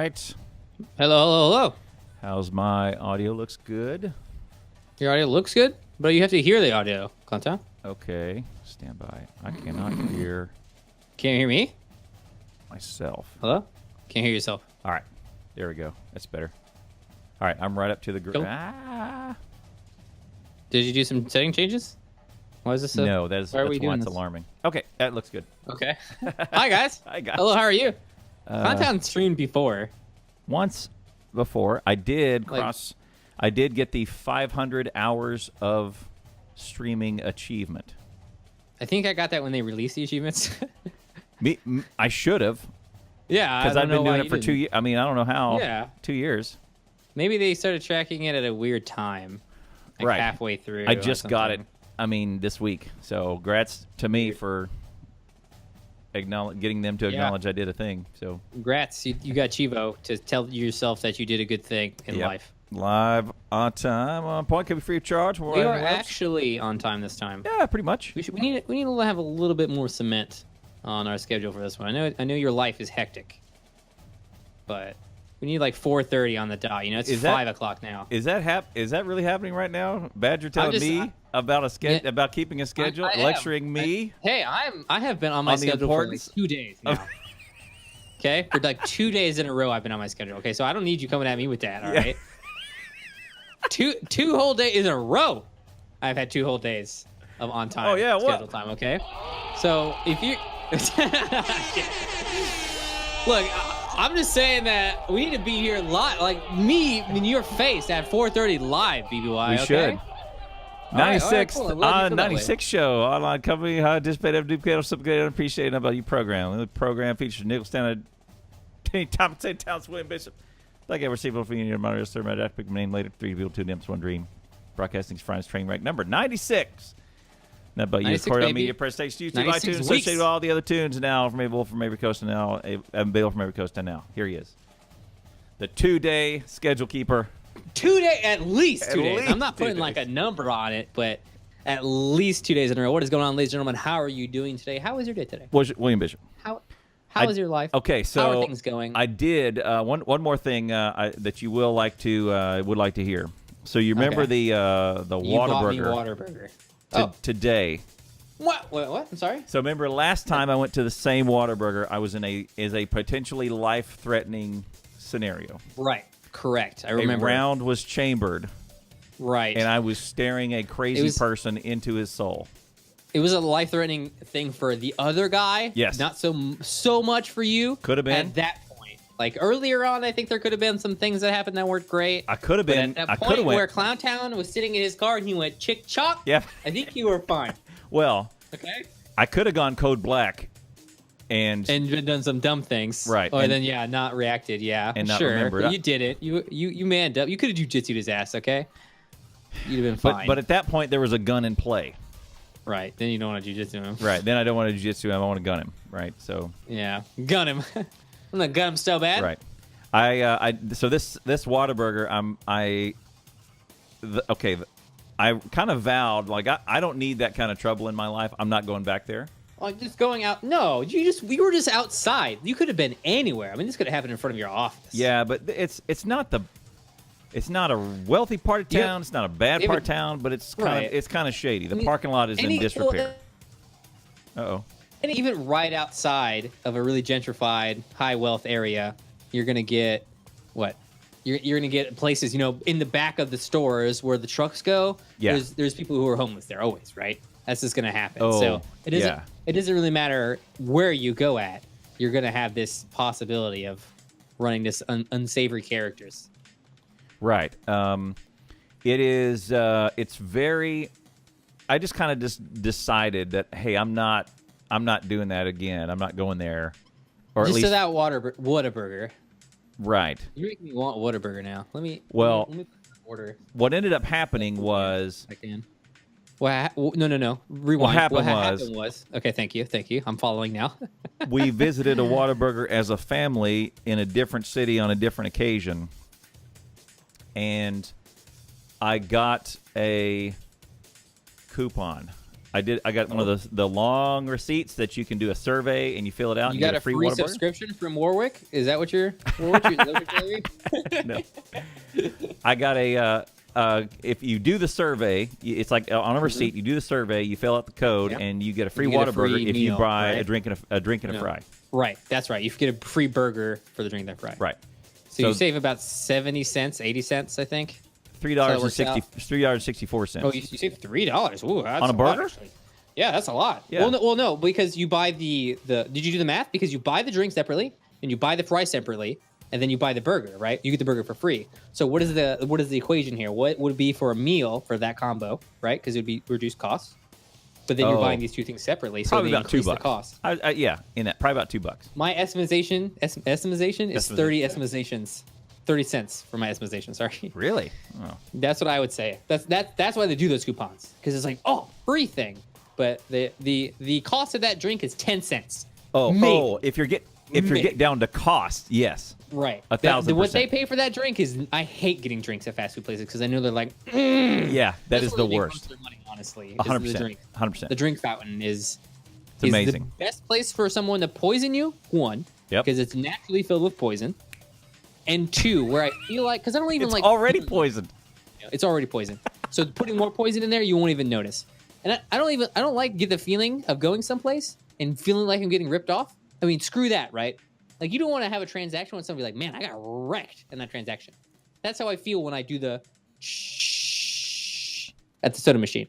right. Hello. How's my audio? Looks good. Your audio looks good, but you have to hear the audio, Clinton. Okay, stand by. I cannot hear Can't hear me? myself. Hello? Can't hear yourself. All right, there we go. That's better. All right, I'm right up to the Cool. Ah. Did you do some setting changes? Why is this? No, that's why are why we it's doing this? alarming. Okay, that looks good. Okay. Hi guys. Hi, guys. Hello. How are you? Clinton streamed before. Once before, I did Like- cross. I did get the 500 hours of streaming achievement. I think I got that when they released the achievements. I should have, Yeah, because I've been doing it for 2 years. I mean, I don't know how. Yeah. 2 years. Maybe they started tracking it at a weird time, like Right. halfway through. I or just got it. something. I mean, this week. So, congrats to me for getting them to acknowledge I did a thing. So, Congrats, you got Chivo to tell yourself that you did a good thing in Yep. life. live on time, on point, can be free of charge. We are actually on time this time. Yeah, pretty much. We need to have a little bit more cement on our schedule for this one. I know your life is hectic, but we need like 4:30 on the dot. You know, it's 5 o'clock now. Is that really happening right now? Badger telling me about about keeping a schedule, I am. lecturing me. I have been on my On the schedule for like importance 2 days now. Okay, for like 2 days in a row, I've been on my schedule. Okay, so I don't need you coming at me with that. All right. Two whole days in a row. I've had 2 whole days of on time. Oh, yeah, what? schedule time. Okay, so if you look, I'm just saying that we need to be here live, like me in your face at 4:30 live. BBY. We okay? should. 96 all right, cool. I'm glad you feel that 96 show online company how to dissipate have duplicate subjugate unappreciated about you program. The program features Nickel Standard Tom St. Thomas William Bishop. Like I received for you monitor sir my epic name later 3 people 2 nymphs 1 dream. Broadcasting's Friends train rank number 96. Now about you 96, Corridor baby. Media Press Station YouTube 96 iTunes weeks. associated with all the other tunes now from Abel from Every Coast and now Abel from Every Coast and now. Here he is. The 2-day schedule keeper. 2 days, at least 2 At days. least I'm not 2 putting like a days. number on it, but at least 2 days in a row. What is going on, ladies and gentlemen? How are you doing today? How was your day today? William Bishop. How I- was your life? Okay, so how are things going? I did one more thing that you will like to would like to hear. So you remember Okay. the you bought me Whataburger Whataburger. today. What? What? I'm sorry. So remember last time I went to the same Whataburger, I was in a potentially life-threatening scenario. Right. Correct. I remember. A round was chambered, Right. and I was staring a crazy was- person into his soul. It was a life-threatening thing for the other guy. Yes. Not so much for you. Could have been. At that point. Like earlier on, I think there could have been some things that happened that weren't great. I could have But been. at that I could point have where went. Clown Town was sitting in his car and he went chick chock. Yeah. I think you were fine. Well, Okay. I could have gone code black, and Done some dumb things. Right, Or and- then not reacted. Yeah. and not sure. remembered it. You did it. You manned up. You could have jujitsu'd his ass. Okay. You'd have been fine. but at that point there was a gun in play. right. Then you don't want to jujitsu him. Right. Then I don't want to jiu-jitsu him. I want to gun him. Right. So. Yeah. Gun him. I'm gonna gun him so bad. Right. So this Whataburger, I kind of vowed like I don't need that kind of trouble in my life. I'm not going back there. Well, just going out. No, we were just outside. You could have been anywhere. I mean, this could have happened in front of your office. Yeah, but it's not a wealthy part of town. Yeah. It's not a bad part of town, but it's kind of shady. The parking lot is in disrepair. Uh-oh. And even right outside of a really gentrified, high wealth area, you're gonna get what? You're gonna get places, in the back of the stores where the trucks go. Yeah. There's people who are homeless there always, right? That's just gonna happen. Oh, so it doesn't. yeah. It doesn't really matter where you go at. You're gonna have this possibility of running this unsavory characters. Right. It is. It's very. I just kind of just decided that hey, I'm not doing that again. I'm not going there. Or Just at least so that Whataburger. right. You make me want Whataburger now. Let me order. What ended up happening was I can. No. Rewind. What happened was. Okay, thank you. I'm following now. we visited a Whataburger as a family in a different city on a different occasion, and I got a coupon I got one of the long receipts that you can do a survey and you fill it out. You and got a free water subscription from Warwick? Is that what you're? Telling me? No. I got a. If you do the survey, it's like on a receipt. You do the survey, you fill out the code, and you get a free Whataburger if you buy a drink and a fry. Right, that's right. You get a free burger for the drink and a fry. Right. So you save about 70 cents, 80 cents, I think. $3.64. Oh, you save $3. Ooh, that's on a burger? Lot, yeah, that's a lot. Yeah. Well, no, because you buy the. Did you do the math? Because you buy the drink separately, and you buy the fry separately, and then you buy the burger, right? You get the burger for free. So what is the equation here? What would it be for a meal for that combo, right? Because it would be reduced costs. But then you're buying these two things separately, so probably they about increase $2. the cost. Yeah, in that probably about $2. My estimation is 30 estimations. 30 cents for my estimation. Sorry. Really? Oh. That's what I would say. That's why they do those coupons, because it's like, oh, free thing, but the cost of that drink is 10 cents. If you're getting down to cost, yes. Right. 1,000%. What they pay for that drink is, I hate getting drinks at fast food places because I know they're like, yeah, that is the worst. Their money, honestly, 100%. 100%. The drink fountain is amazing. The best place for someone to poison you. One, because it's naturally filled with poison, and two, where I feel like, because I don't even it's like already poisoned. It's already poisoned. So putting more poison in there, you won't even notice. And I don't like get the feeling of going someplace and feeling like I'm getting ripped off. I mean, screw that, right? Like, you don't want to have a transaction with somebody like, man, I got wrecked in that transaction. That's how I feel when I do the shh at the soda machine.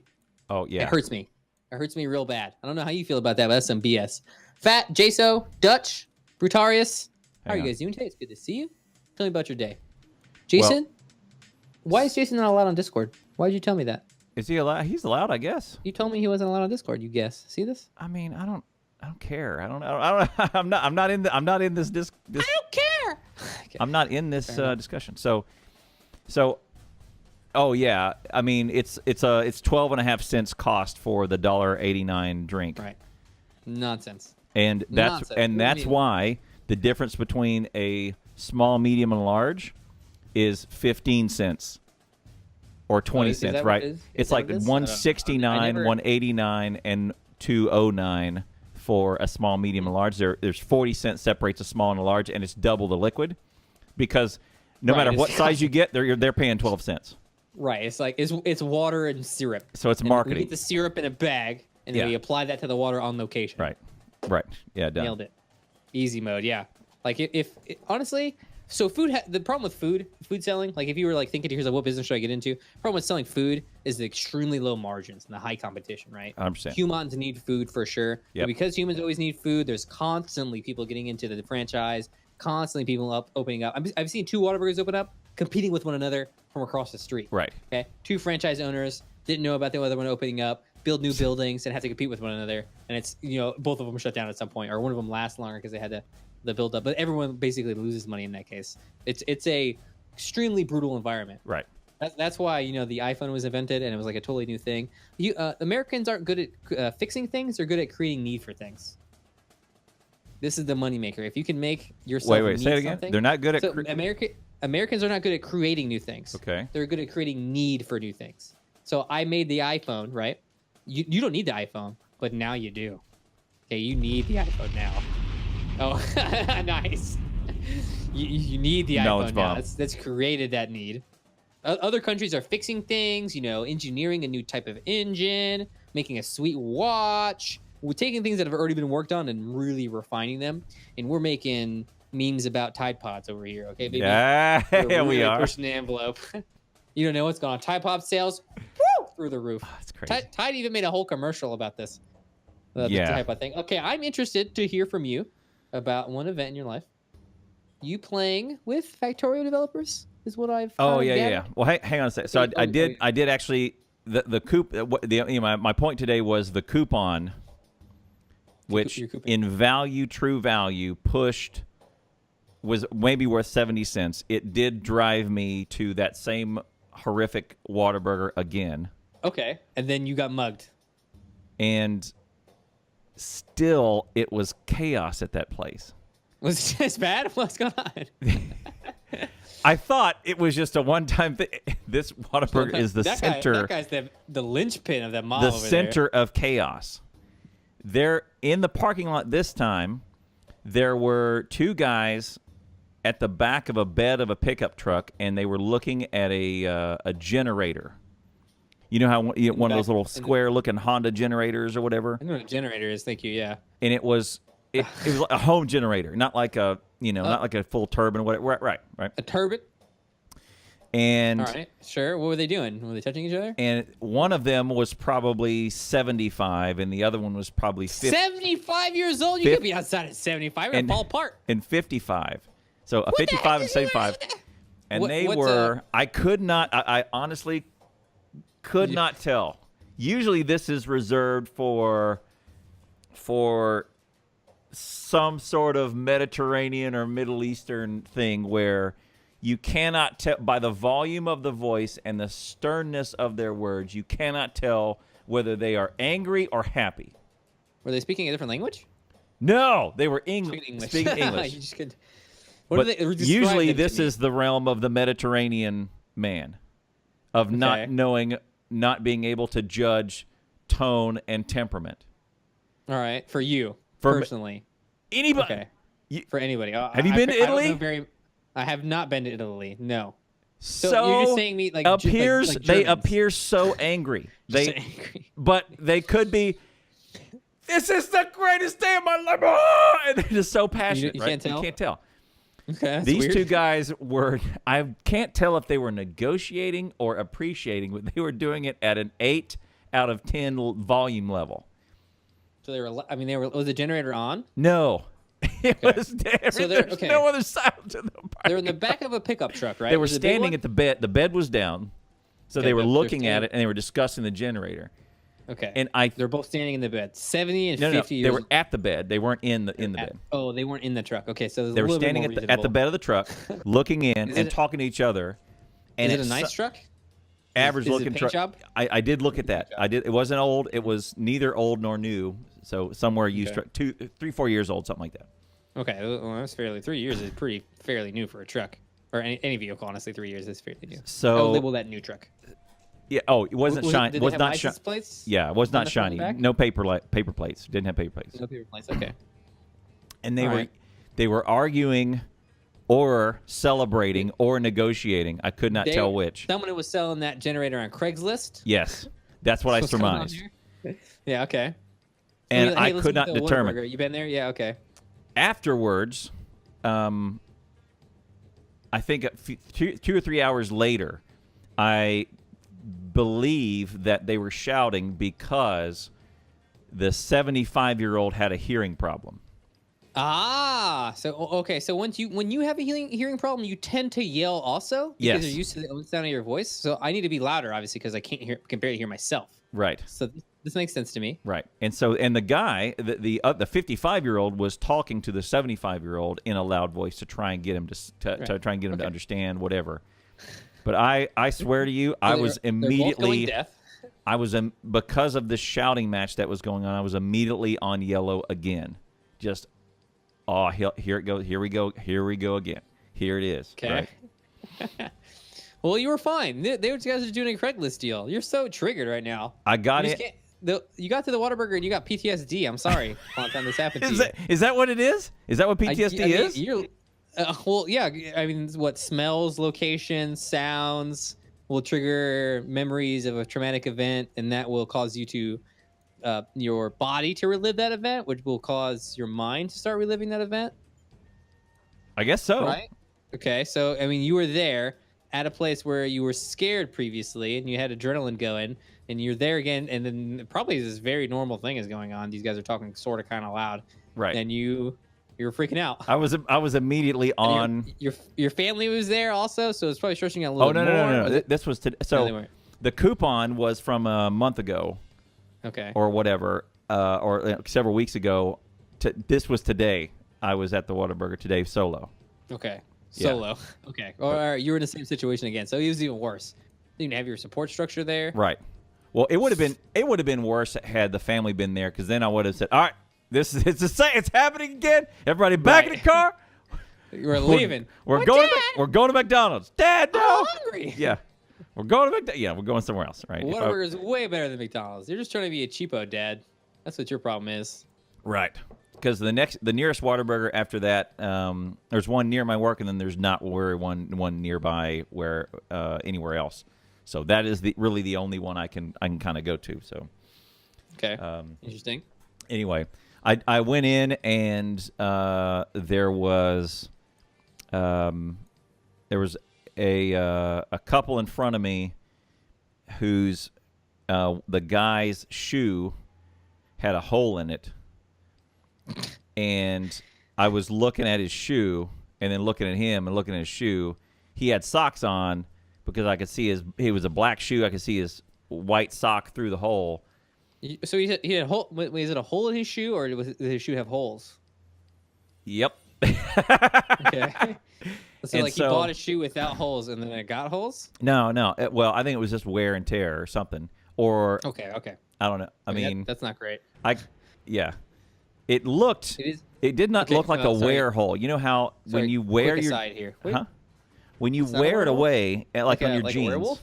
Oh, yeah. It hurts me. It hurts me real bad. I don't know how you feel about that, but that's some BS. Fat, Jaso, Dutch, Brutarius. How are you guys doing today? It's good to see you. Tell me about your day. Jason? Why is Jason not allowed on Discord? Why did you tell me that? Is he allowed? He's allowed, I guess. You told me he wasn't allowed on Discord. You guess. See this? I mean, I don't care. I don't. I'm not in this. I don't care. Okay. I'm not in this discussion. So, oh yeah. I mean, it's 12.5 cents cost for the $1.89 drink. Right. Nonsense. And that's why the difference between a small, medium, and large is 15 cents or 20 cents. Right. It's like 169, 189, and 209. For a small, medium, and large, there's 40 cents separates a small and a large, and it's double the liquid, because no matter what size you get, they're paying 12 cents. Right. It's like it's water and syrup. So it's marketing. We get the syrup in a bag, and then we apply that to the water on location. Right. Yeah. Done. Nailed it. Easy mode. Yeah. Like if honestly. So the problem with food selling, like if you were like thinking, here's like, what business should I get into? The problem with selling food is the extremely low margins and the high competition, right? 100%. Humans need food for sure. Yep. But because humans always need food, there's constantly people getting into the franchise, constantly people opening up. I've seen 2 Whataburgers open up, competing with one another from across the street. Right. Okay. 2 franchise owners didn't know about the other one opening up, build new buildings, and have to compete with one another. And it's, both of them shut down at some point, or one of them lasts longer because they had the build up, but everyone basically loses money in that case. It's a extremely brutal environment. Right. That's why the iPhone was invented, and it was like a totally new thing. Americans aren't good at fixing things; they're good at creating need for things. This is the moneymaker. If you can make yourself wait, say it again. They're not good at Americans are not good at creating new things. Okay. They're good at creating need for new things. So I made the iPhone, right? You don't need the iPhone, but now you do. Okay, you need the iPhone now. Oh, nice. You need the iPhone now. That's created that need. Other countries are fixing things, engineering a new type of engine, making a sweet watch. We're taking things that have already been worked on and really refining them. And we're making memes about Tide Pods over here, okay, baby? Yeah, really we are. pushing the envelope. You don't know what's going on. Tide Pod sales, through the roof. Oh, that's crazy. Tide even made a whole commercial about this. The Tide Pod thing. Okay, I'm interested to hear from you about one event in your life. You playing with Factorio developers is what I've. Yeah. Well, hang on a second. So I did actually my point today was the coupon, which in value, true value, was maybe worth 70 cents. It did drive me to that same horrific Whataburger again. Okay, and then you got mugged. And still, it was chaos at that place. Was it as bad? What's going on? I thought it was just a one-time thing. This Whataburger is the that center. That guy's the linchpin of that mall The over center of chaos. There in the parking lot this time, there were two guys at the back of a bed of a pickup truck, and they were looking at a generator. You know how one of those little square-looking Honda generators or whatever? I know what a generator is. Thank you. Yeah. And it was like a home generator, not like a not like a full turbine. Whatever. Right. A turbine. And all right, sure. What were they doing? Were they touching each other? And one of them was probably 75, and the other one was probably 50. 75 years old? You could be outside at 75. You're going to fall apart. And 55. So a 55 and 75. And they were, I could not, I honestly could not tell. Usually this is reserved for some sort of Mediterranean or Middle Eastern thing where you cannot tell by the volume of the voice and the sternness of their words, you cannot tell whether they are angry or happy. Were they speaking a different language? No, they were speaking English. You just could, usually this is the realm of the Mediterranean man, of not knowing, not being able to judge tone and temperament. All right, for you personally. Anybody. Okay. For anybody. Have you been to Italy? I have not been to Italy. No. So you're just saying me like they appear so angry. Angry. But they could be. This is the greatest day of my life, and they're just so passionate. You right? can't tell. You can't tell. Okay. These weird. two guys were. I can't tell if they were negotiating or appreciating, but they were doing it at an 8 out of 10 volume level. So they were. I mean, was the generator on? No. It was dead. So there's no other sound to them. They're in the back of a pickup truck, right? They were standing at the bed. The bed was down, so they were looking at it and they were discussing the generator. Okay. And they're both standing in the bed. 70 and 50 No, years. they were at the bed. They weren't in the bed. Oh, they weren't in the truck. Okay, so they were standing at the bed of the truck, looking in and talking to each other. And is it a nice truck? Average looking truck. Job? I did look at that. I did. It wasn't old. It was neither old nor new. So somewhere used 3-4 years old, something like that. Okay, well, that's fairly. 3 years is fairly new for a truck or any vehicle. Honestly, 3 years is fairly new. So I would label that new truck. Yeah. Oh, it wasn't shiny. Was not shiny. Plates? Yeah, it was not shiny. No paper plates. Didn't have paper plates. No paper plates. Okay. And they were arguing, or celebrating, or negotiating. I could not tell which. Someone was selling that generator on Craigslist. Yes, that's what I surmised. Yeah. Okay. And I could not determine. You been there? Yeah. Okay. Afterwards, I think 2 or 3 hours later, I believe that they were shouting because the 75-year-old had a hearing problem. Ah, so okay. So when you have a hearing problem, you tend to yell also because yes. you're used to the sound of your voice. So I need to be louder, obviously, because I can barely hear myself. Right. So this makes sense to me. Right. And the guy, the 55-year-old was talking to the 75-year-old in a loud voice to try and get him to try and get him to understand whatever. But I swear to you, I was immediately because of the shouting match that was going on, I was immediately on yellow again. Just here it goes. Here we go again. Here it is. Okay. Right? Well, you were fine. They guys are doing a Craigslist deal. You're so triggered right now. I got it. You got to the Whataburger and you got PTSD. I'm sorry. All the time this happened to you. Is that what it is? Is that what PTSD is? Well, yeah. I mean, what smells, locations, sounds will trigger memories of a traumatic event, and that will cause you to your body to relive that event, which will cause your mind to start reliving that event. I guess so. Right? Okay. So, I mean, you were there at a place where you were scared previously and you had adrenaline going, and you're there again, and then probably this very normal thing is going on. These guys are talking sort of kind of loud. Right. And you're freaking out. I was immediately on. Your family was there also, so it's probably stressing you out a little more. No. This was the coupon was from a month ago. Okay. Or whatever, or several weeks ago. This was today. I was at the Whataburger today solo. Okay. Solo. Yeah. Okay. Or you were in the same situation again, so it was even worse. You didn't have your support structure there. Right. Well, it would have been worse had the family been there, because then I would have said, "All right, it's happening again. Everybody back in the car. We're leaving. We're going. We're going to McDonald's. Dad, no. I'm hungry. Yeah, we're going to McDonald's. Yeah, we're going somewhere else, right? Whataburger is way better than McDonald's. You're just trying to be a cheapo, Dad. That's what your problem is. Right. Because the nearest Whataburger after that, there's one near my work, and then there's not one nearby where anywhere else. So that is really the only one I can kind of go to. So. Okay. Interesting. Anyway, I went in and there was a couple in front of me whose the guy's shoe had a hole in it, and I was looking at his shoe and then looking at him and looking at his shoe. He had socks on because I could see he was a black shoe. I could see his white sock through the hole. So he had a hole. Wait, is it a hole in his shoe, or did his shoe have holes? Yep. Okay. So And like he bought a shoe without holes, and then it got holes. No. Well, I think it was just wear and tear or something. Or Okay. I don't know. I mean, that's not great. Yeah. It looked. It did not look like a wear hole. You know how when you wear your aside here. Wait, when you wear it away, like on your like jeans, a werewolf?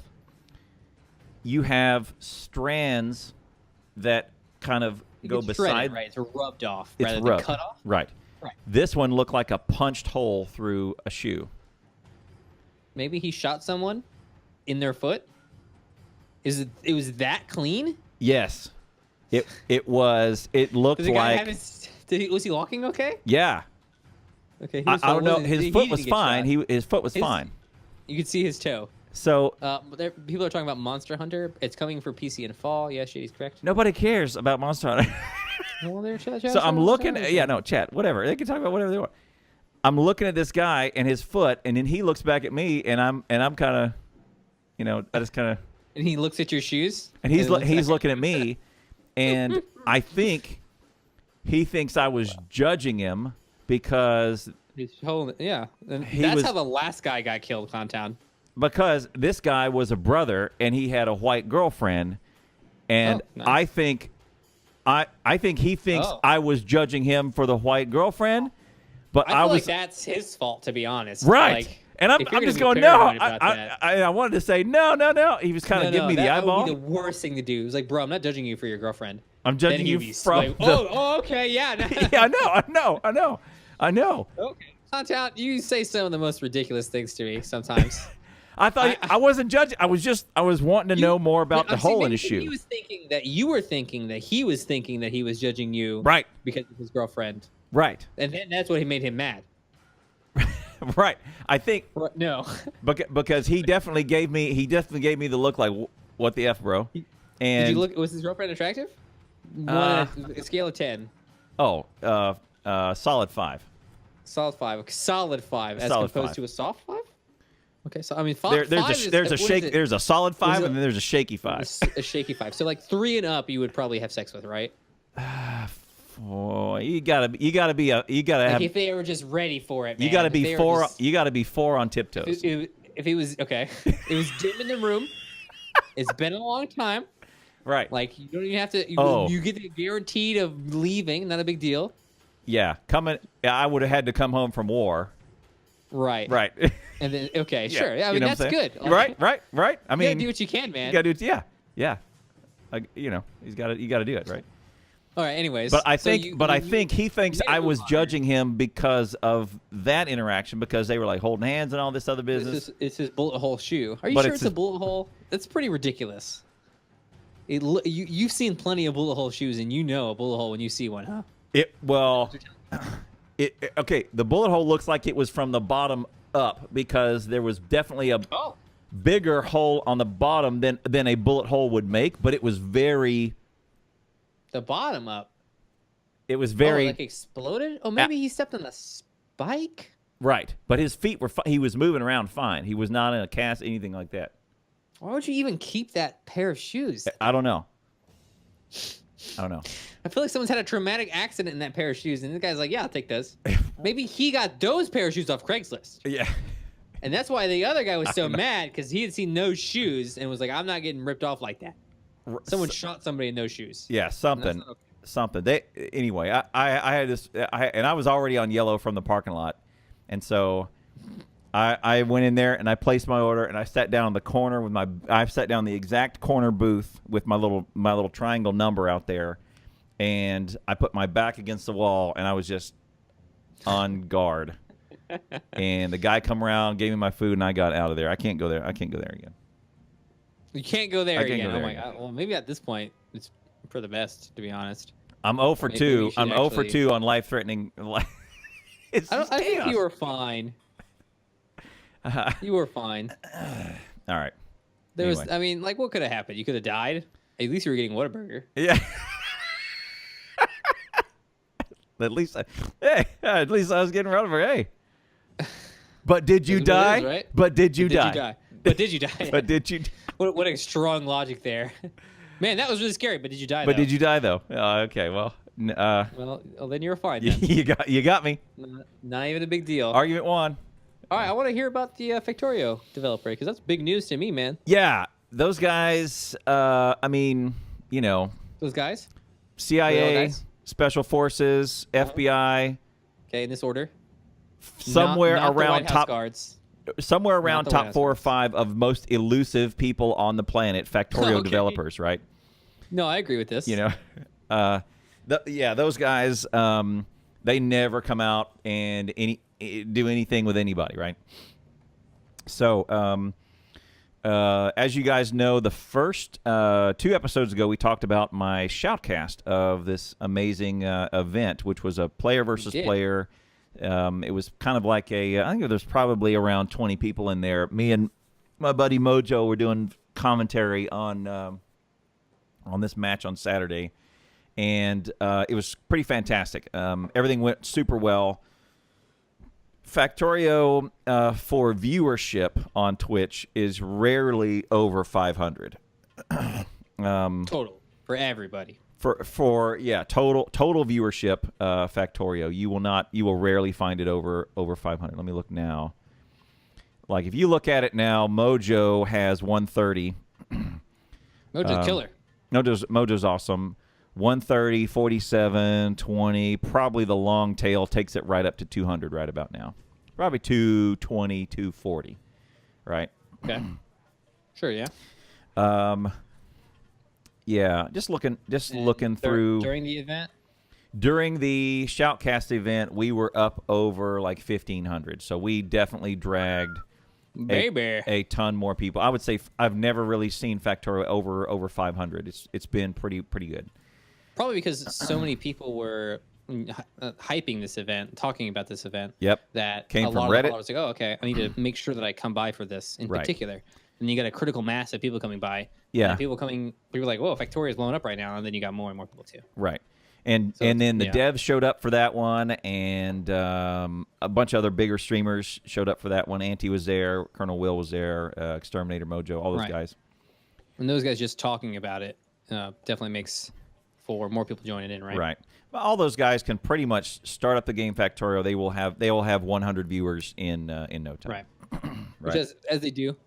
you have strands that kind of go It's beside. shredded, right? It's rubbed off It's rather rubbed. than cut off. Right. Right. This one looked like a punched hole through a shoe. Maybe he shot someone in their foot. It was that clean? Yes. It was. It looked Did the guy like. was he walking okay? Yeah. Okay. I don't know. His foot was fine. His foot was fine. You could see his toe. So people are talking about Monster Hunter. It's coming for PC in fall. Yeah, Shady's correct. nobody cares about Monster Hunter. Well, they're So I'm looking. Chat. Whatever. They can talk about whatever they want. I'm looking at this guy and his foot, and then he looks back at me, and I'm kind of, I just kind of. And he looks at your shoes. And he's looking at me, and I think he thinks I was judging him because Yeah, and that's how the last guy got killed, Clowntown. Because this guy was a brother and he had a white girlfriend, and nice. I think he thinks I was judging him for the white girlfriend, but I feel like that's his fault, to be honest. Right. Like, and I'm just going, no. I wanted to say no. He was kind of giving me the eyeball. That would be the worst thing to do. It was like, bro, I'm not judging you for your girlfriend. I'm judging you from. Okay, yeah. Yeah, I know. Okay, Clowntown, you say some of the most ridiculous things to me sometimes. I thought I wasn't judging. I was wanting to know more about the hole in his shoe. He was thinking that you were thinking that he was thinking that he was judging you, right? Because of his girlfriend, right? And then that's what made him mad. Right. I think no, because he definitely gave me the look like, what the F, bro? And did you look? Was his girlfriend attractive? A scale of 10. Solid 5. Solid 5. Solid 5 as opposed to a soft 5. Okay, so I mean, there's a solid 5 and then there's a shaky 5. A shaky 5. So like 3 and up, you would probably have sex with, right? You gotta have. If they were just ready for it, man. You gotta be 4. You gotta be 4 on tiptoes. If it was okay, it was dim in the room. It's been a long time. Right. Like you don't even have to. You get the guaranteed of leaving. Not a big deal. Yeah, I would have had to come home from war. Right. And then sure. Yeah, I mean that's good. Right. I mean, you gotta do what you can, man. You gotta do it. Yeah. You gotta do it, right? All right. Anyways, but I think he thinks I was judging him because of that interaction, because they were like holding hands and all this other business. It's his bullet hole shoe. Are you sure it's a bullet hole? That's pretty ridiculous. You've seen plenty of bullet hole shoes, and you know a bullet hole when you see one, huh? The bullet hole looks like it was from the bottom up, because there was definitely a bigger hole on the bottom than a bullet hole would make, but it was very. The bottom up. It was very like exploded. Oh, maybe he stepped on a spike. Right, but his feet were. He was moving around fine. He was not in a cast, anything like that. Why would you even keep that pair of shoes? I don't know. I feel like someone's had a traumatic accident in that pair of shoes, and the guy's like, "Yeah, I'll take those." Maybe he got those pair of shoes off Craigslist. Yeah. And that's why the other guy was so mad, because he had seen those shoes and was like, "I'm not getting ripped off like that." Someone shot somebody in those shoes. Yeah, something. Something. Anyway, I had this, and I was already on yellow from the parking lot, And so I went in there and I placed my order and I sat down in the corner with I sat down in the exact corner booth with my little triangle number out there, and I put my back against the wall and I was just on guard. And the guy come around, gave me my food, and I got out of there. I can't go there. I can't go there again. You can't go there again. Go there oh my god. Well, maybe at this point it's for the best, to be honest. I'm 0 for 2. I'm 0 for 2 on life-threatening. I think you were fine. You were fine. All right. There was, I mean, like, what could have happened? You could have died. At least you were getting Whataburger. Yeah. at least I was getting Whataburger. Hey. But did you die? Right? But did you die? But did you die? But did you? What a strong logic there. Man, that was really scary. But did you die? But did you die though? Okay. Well. Well, then you were fine. Then. you got me. Not even a big deal. Argument won. All right, I want to hear about the Factorio developer because that's big news to me, man. Yeah, those guys. I mean, you know, those guys. CIA, Special Forces, FBI. Okay, in this order. Somewhere not around the top guards. Somewhere around top 4 or 5 of most elusive people on the planet. Factorio developers, right? No, I agree with this. You know, those guys. They never come out and do anything with anybody, right? So, as you guys know, the first 2 episodes ago, we talked about my shoutcast of this amazing event, which was a player versus player. It was kind of like I think there's probably around 20 people in there. Me and my buddy Mojo were doing commentary on this match on Saturday. And it was pretty fantastic. Everything went super well. Factorio for viewership on Twitch is rarely over 500. Total for everybody. For total viewership, Factorio. You will rarely find it over 500. Let me look now. Like if you look at it now, Mojo has 130. Mojo's killer. Mojo's awesome. 130, 47, 20, probably the long tail takes it right up to 200 right about now. Probably 220, 240, right? Okay. Sure, yeah. Yeah, just looking through. During the event? During the Shoutcast event, we were up over like 1,500, so we definitely dragged a ton more people. I would say I've never really seen Factorio over 500. It's been pretty good. Probably because so many people were hyping this event, talking about this event. Yep. That came a from lot Reddit. of followers like, oh, okay, I need to make sure that I come by for this in particular. And you got a critical mass of people coming by. Yeah. And people like, whoa, Factoria's blowing up right now. And then you got more and more people too. Right. And then the devs showed up for that one, and a bunch of other bigger streamers showed up for that one. Anti was there, Colonel Will was there, Exterminator Mojo, all those guys. And those guys just talking about it definitely makes for more people joining in, right? Right. Well, all those guys can pretty much start up the game Factorio. They will have 100 viewers in no time. Right. Which as they do.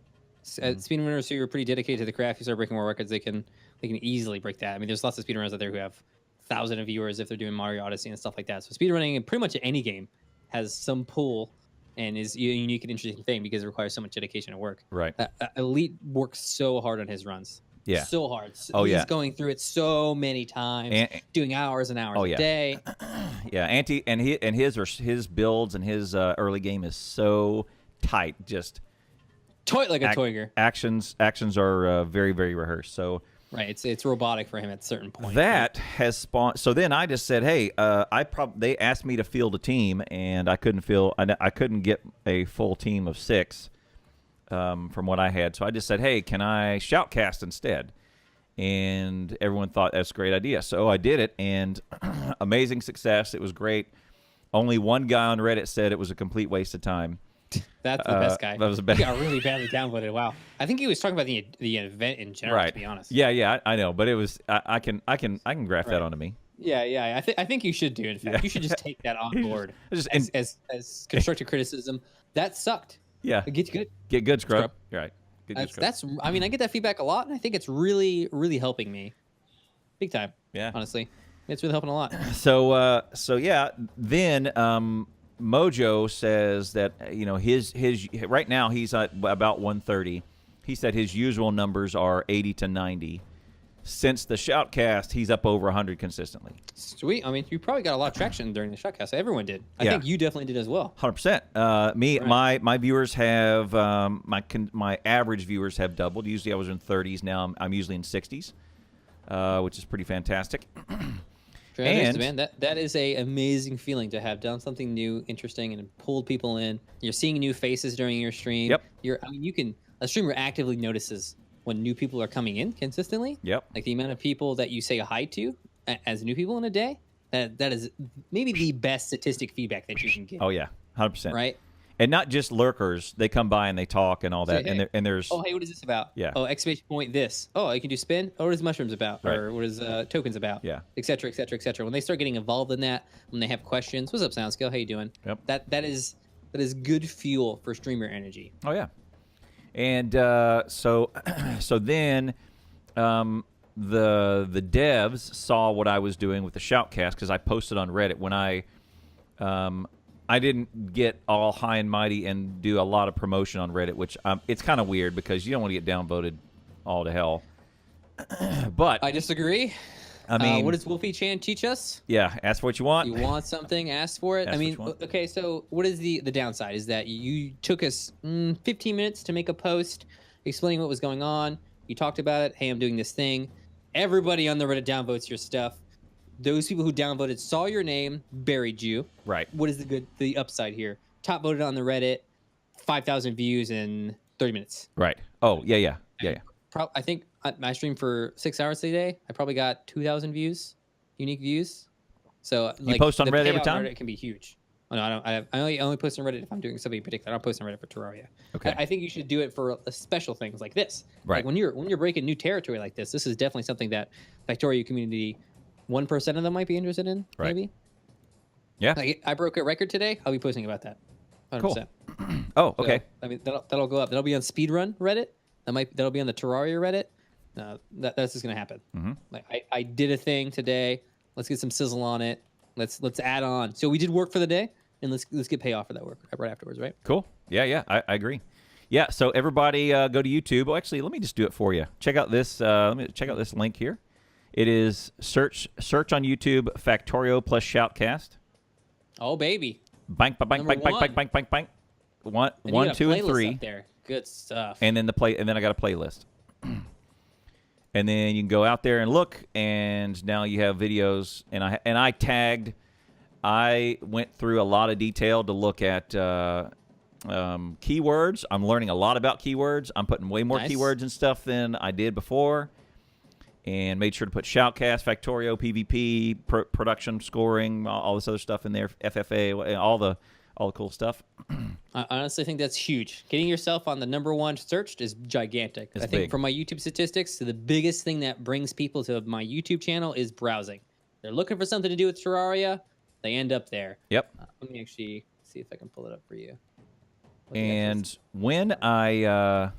Speedrunners who are pretty dedicated to the craft, you start breaking more records, they can easily break that. I mean, there's lots of speedrunners out there who have 1,000 of viewers if they're doing Mario Odyssey and stuff like that. So speedrunning in pretty much any game has some pull and is a unique and interesting thing because it requires so much dedication and work. Right. Elite works so hard on his runs. Yeah. So hard. He's going through it so many times, doing hours and hours a day. Yeah. Anti and his builds and his early game is so tight. Just toy like a toiger. Actions are very, very rehearsed. So right, it's robotic for him at a certain point. That has spawned. So then I just said, hey, they asked me to field a team, and I couldn't get a full team of 6 from what I had. So I just said, hey, can I shoutcast instead? And everyone thought that's a great idea. So I did it, and amazing success. It was great. Only one guy on Reddit said it was a complete waste of time. That's the best guy. That was the best. He got really badly downvoted. Wow. I think he was talking about the event in general. Right. To be honest. Yeah, I know, but it was. I can graft that onto me. Yeah. I think you should do. In fact, you should just take that on board as constructive criticism. That sucked. Yeah. Get good. Get good, scrub. Right. That's. I mean, I get that feedback a lot, and I think it's really, really helping me, big time. Yeah. Honestly, it's really helping a lot. So yeah. Then Mojo says that his right now he's at about 130. He said his usual numbers are 80 to 90. Since the Shoutcast, he's up over 100 consistently. Sweet. I mean, you probably got a lot of traction during the Shoutcast. Everyone did. I think you definitely did as well. 100%. Me, right. my viewers have my average viewers have doubled. Usually I was in 30s. Now I'm usually in 60s, which is pretty fantastic. And man, that is a amazing feeling to have done something new, interesting, and pulled people in. You're seeing new faces during your stream. Yep. A streamer actively notices when new people are coming in consistently. Yep. Like the amount of people that you say hi to as new people in a day. That is maybe the best statistic feedback that you can get. Oh yeah, 100%. Right. And not just lurkers. They come by and they talk and all that. Say, hey. And there's. Oh, hey, what is this about? Yeah. Oh, exclamation point this. Oh, you can do spin. Oh, what is mushrooms about? Right. Or what is tokens about? Yeah. Et cetera, et cetera, et cetera. When they start getting involved in that, when they have questions, what's up, Soundscale? How you doing? Yep. That is good fuel for streamer energy. Oh yeah. And so then the devs saw what I was doing with the Shoutcast because I posted on Reddit when I didn't get all high and mighty and do a lot of promotion on Reddit, which it's kind of weird because you don't want to get downvoted all to hell. But I disagree. I mean, what does Wolfie Chan teach us? Yeah, ask what you want. You want something, ask for it. Ask I mean, what you want. okay, so what is the downside? Is that you took us 15 minutes to make a post explaining what was going on. You talked about it. Hey, I'm doing this thing. Everybody on the Reddit downvotes your stuff. Those people who downvoted saw your name, buried you. Right. What is the upside here? Top voted on the Reddit, 5,000 views in 30 minutes. Right. Oh, yeah. I think I streamed for 6 hours today. I probably got 2,000 views, unique views. So you post on the Reddit every payout time? on Reddit can be huge. Oh, no, I don't. I only post on Reddit if I'm doing something in particular. I don't post on Reddit for Terraria. Okay. I think you should do it for special things like this. Right. Like when you're breaking new territory like this is definitely something that Factorio community, 1% of them might be interested in. Right. Maybe. Yeah. Like I broke a record today. I'll be posting about that. 100%. Cool. Oh, okay. So, I mean, that'll go up. That'll be on Speedrun Reddit. That'll be on the Terraria Reddit. That's just gonna happen. Mm-hmm. Like I did a thing today. Let's get some sizzle on it. Let's add on. So we did work for the day, and let's get payoff for that work right afterwards, right? Cool. Yeah. I agree. Yeah. So everybody, go to YouTube. Oh, actually, let me just do it for you. Check out this. Let me check out this link here. It is search on YouTube Factorio plus Shoutcast. Oh baby. Bank. One, And you got a 2, and playlist 3. up there. Good stuff. And then I got a playlist. And then you can go out there and look, and now you have videos. And I tagged. I went through a lot of detail to look at keywords. I'm learning a lot about keywords. I'm putting way more keywords and stuff than I did before. And made sure to put Shoutcast, Factorio, PvP, production scoring, all this other stuff in there, FFA, all the cool stuff. I honestly think that's huge. Getting yourself on the #1 searched is gigantic. It's I think big. from my YouTube statistics, the biggest thing that brings people to my YouTube channel is browsing. They're looking for something to do with Terraria. They end up there. Yep. Let me actually see if I can pull it up for you. And when I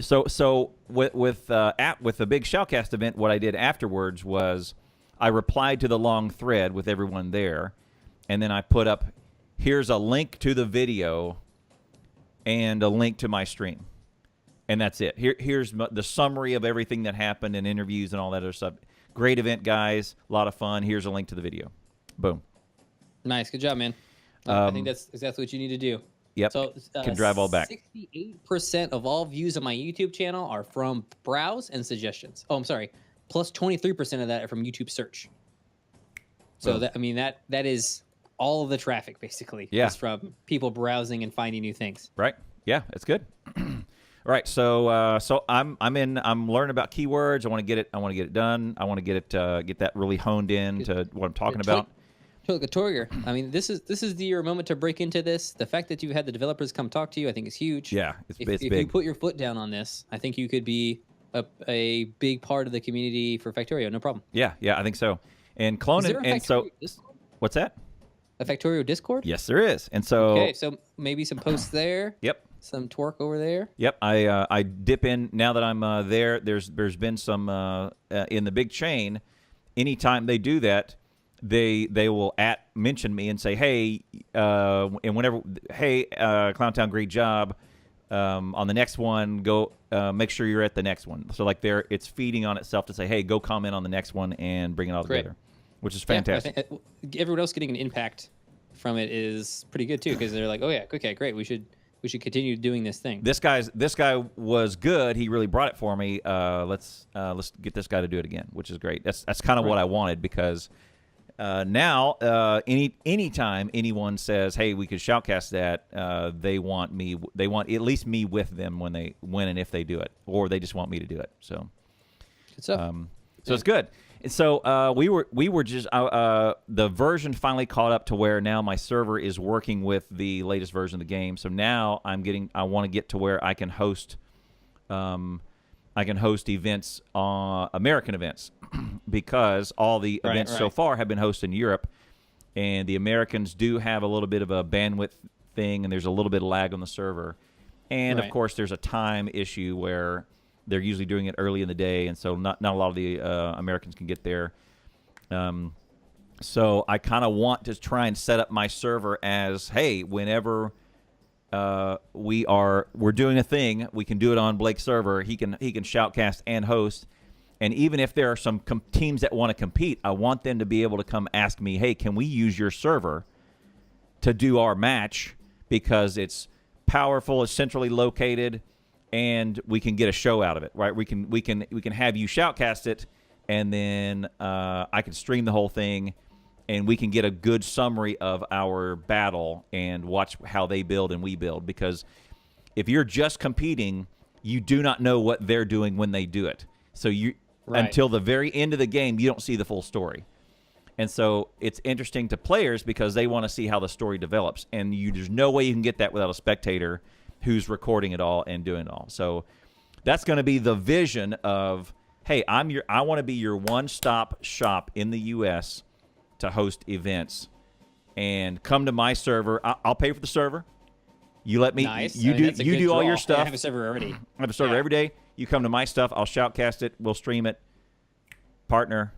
so with the big Shoutcast event, what I did afterwards was I replied to the long thread with everyone there, and then I put up, here's a link to the video and a link to my stream, and that's it. Here's the summary of everything that happened and interviews and all that other stuff. Great event, guys. A lot of fun. Here's a link to the video. Boom. Nice. Good job, man. I think that's exactly what you need to do. Yep. So can drive all back. 68% of all views on my YouTube channel are from browse and suggestions. Oh, I'm sorry. Plus 23% of that are from YouTube search. So that is all of the traffic basically. Yeah. Is from people browsing and finding new things. Right. Yeah, that's good. All right. So I'm learning about keywords. I want to get it done. I want to get that really honed in to what I'm talking about. Torier, I mean, this is your moment to break into this. The fact that you've had the developers come talk to you, I think, is huge. Yeah, it's if big. you put your foot down on this, I think you could be a big part of the community for Factorio. No problem. Yeah, I think so. And cloning, and so Discord? What's that? A Factorio Discord? Yes, there is. And so okay, so maybe some posts there. Yep. Some twerk over there. Yep. I dip in now that I'm there. There's been some in the big chain. Anytime they do that, they will mention me and say, hey, and whenever, hey, Clowntown, great job. On the next one, go make sure you're at the next one. So like it's feeding on itself to say, hey, go comment on the next one and bring it all together, which is fantastic. Yeah, I think everyone else getting an impact from it is pretty good too, because they're like, oh yeah, okay, great, we should continue doing this thing. This guy was good. He really brought it for me. Let's get this guy to do it again, which is great. That's kind of what I wanted, because now anytime anyone says, hey, we could shoutcast that, they want at least me with them when and if they do it, or they just want me to do it. So good stuff. So it's good. And so we were just the version finally caught up to where now my server is working with the latest version of the game. So now I want to get to where I can host events, American events, because all the events so far have been hosted in Europe, and the Americans do have a little bit of a bandwidth thing, and there's a little bit of lag on the server, and of course there's a time issue where they're usually doing it early in the day, and so not a lot of the Americans can get there. So I kind of want to try and set up my server as, hey, whenever we're doing a thing, we can do it on Blake's server. He can shoutcast and host, and even if there are some teams that want to compete, I want them to be able to come ask me, hey, can we use your server to do our match, because it's powerful, it's centrally located, and we can get a show out of it, right? We can have you shoutcast it, and then I can stream the whole thing, and we can get a good summary of our battle and watch how they build and we build. Because if you're just competing, you do not know what they're doing when they do it. So until the very end of the game, you don't see the full story. And so it's interesting to players because they want to see how the story develops, and there's no way you can get that without a spectator who's recording it all and doing it all. So that's going to be the vision of, hey, I want to be your one-stop shop in the U.S. to host events, and come to my server. I'll pay for the server. You let me. Nice. You do all your stuff. I have a server already. I have a server every day. You come to my stuff. I'll shoutcast it. We'll stream it. Partner.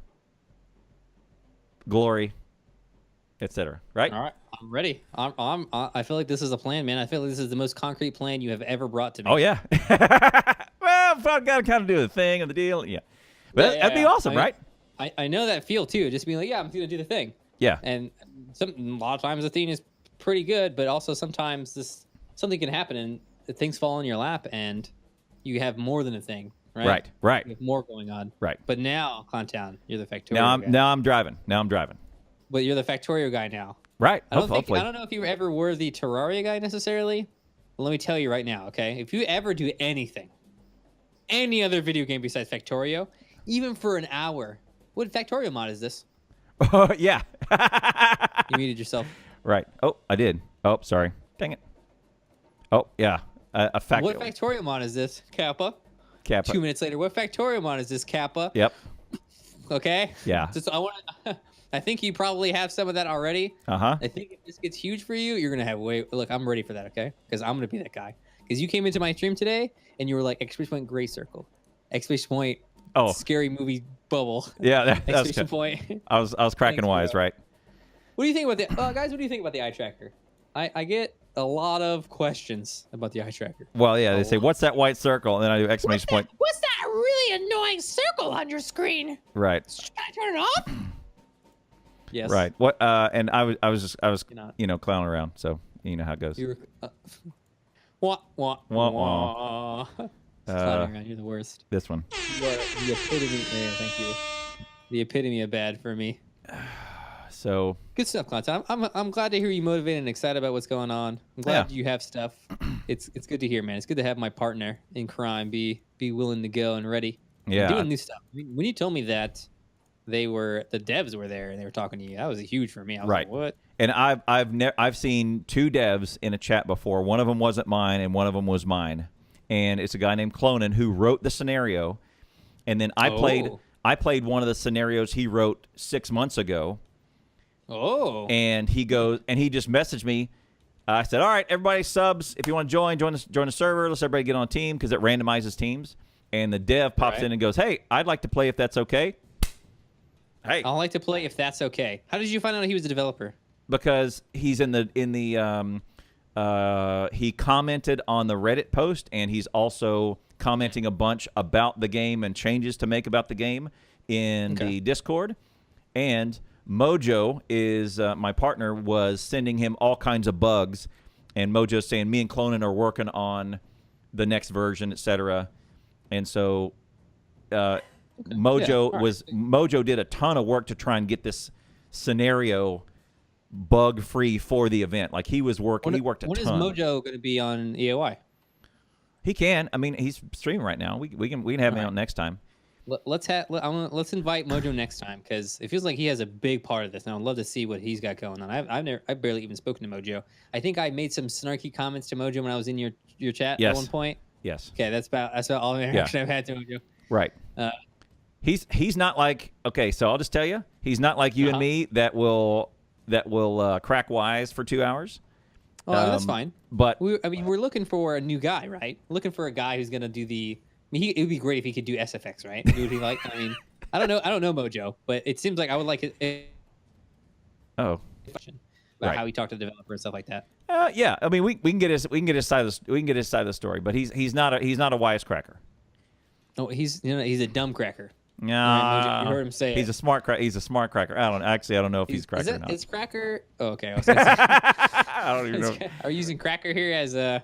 Glory. Etc. Right? All right. I'm ready. I feel like this is a plan, man. I feel like this is the most concrete plan you have ever brought to me. Oh yeah. Well, I've got to kind of do the thing and the deal. Yeah. But that'd be awesome, right? I know that feel too. Just being like, yeah, I'm going to do the thing. Yeah. And a lot of times the thing is pretty good, but also sometimes something can happen and things fall in your lap and you have more than a thing, right? Right. You have more going on. Right. But now, Clowntown, you're the Factorio guy. Now I'm driving. But you're the Factorio guy now. Right. I don't know if you ever were the Terraria guy necessarily. But let me tell you right now, okay? If you ever do anything, any other video game besides Factorio, even for an hour, what Factorio mod is this? Yeah. You muted yourself. Right. Oh, I did. Oh, sorry. Dang it. Oh, yeah. A Factorio. What Factorio mod is this? Kappa. 2 minutes later, what Factorio mod is this? Kappa. Yep. Okay. Yeah. I think you probably have some of that already. Uh-huh. I think if this gets huge for you, you're gonna have look, I'm ready for that, okay? Because I'm gonna be that guy. Because you came into my stream today and you were like, exclamation point gray circle. Exclamation point scary movie bubble. Yeah, exclamation point. I was cracking Thanks, wise, bro. right? What do you think about the guys, what do you think about the eye tracker? I get a lot of questions about the eye tracker. Well, yeah, they say, what's that white circle? And then I do exclamation point. What's that really annoying circle on your screen? Right. Should I turn it off? Yes. Right. What? And I was clowning around. So you know how it goes. You were, wah. Clowning around. You're the worst. This one. You are the epitome. Yeah, thank you. The epitome of bad for me. So good stuff, Clowntown. I'm glad to hear you motivated and excited about what's going on. I'm glad you have stuff. It's good to hear, man. It's good to have my partner in crime be willing to go and ready. Yeah. And doing new stuff. When you told me that the devs were there and they were talking to you, that was huge for me. I was like, what? And I've seen two devs in a chat before. One of them wasn't mine, and one of them was mine. And it's a guy named Clonin who wrote the scenario, and then I played one of the scenarios he wrote 6 months ago. Oh. And he just messaged me. I said, all right, everybody subs. If you want to join the server. Let's everybody get on a team because it randomizes teams. And the dev pops in and goes, hey, I'd like to play if that's okay. Hey, I'll like to play if that's okay. How did you find out he was a developer? because he's in the he commented on the Reddit post, and he's also commenting a bunch about the game and changes to make about the game in the Discord. And Mojo is my partner, was sending him all kinds of bugs, and Mojo's saying me and Clonin are working on the next version, etc. And so Mojo did a ton of work to try and get this scenario bug free for the event. Like he was working, he worked a ton. When is Mojo going to be on EAY? He can. I mean, he's streaming right now. We can have him out next time. Let's invite Mojo next time, because it feels like he has a big part of this. And I'd love to see what he's got going on. I've barely even spoken to Mojo. I think I made some snarky comments to Mojo when I was in your chat at one point. Yes. Okay, that's about all the interaction I've had to Mojo. Right. He's not like, okay, so I'll just tell you, he's not like you and me that will crack wise for 2 hours. Oh, that's fine. But we're looking for a new guy, right? Looking for a guy who's gonna do the. I mean, it would be great if he could do SFX, right? Do what he like. I mean, I don't know Mojo, but it seems like I would like it. Oh. About how he talked to the developer and stuff like that. Yeah. I mean, we can get his side of the story, but he's not a wisecracker. Oh, he's a dumb cracker. Yeah, you heard him say he's a smart cracker. I don't know if he's cracker or not. Is cracker? Oh, okay. I don't even know. Are you using cracker here as a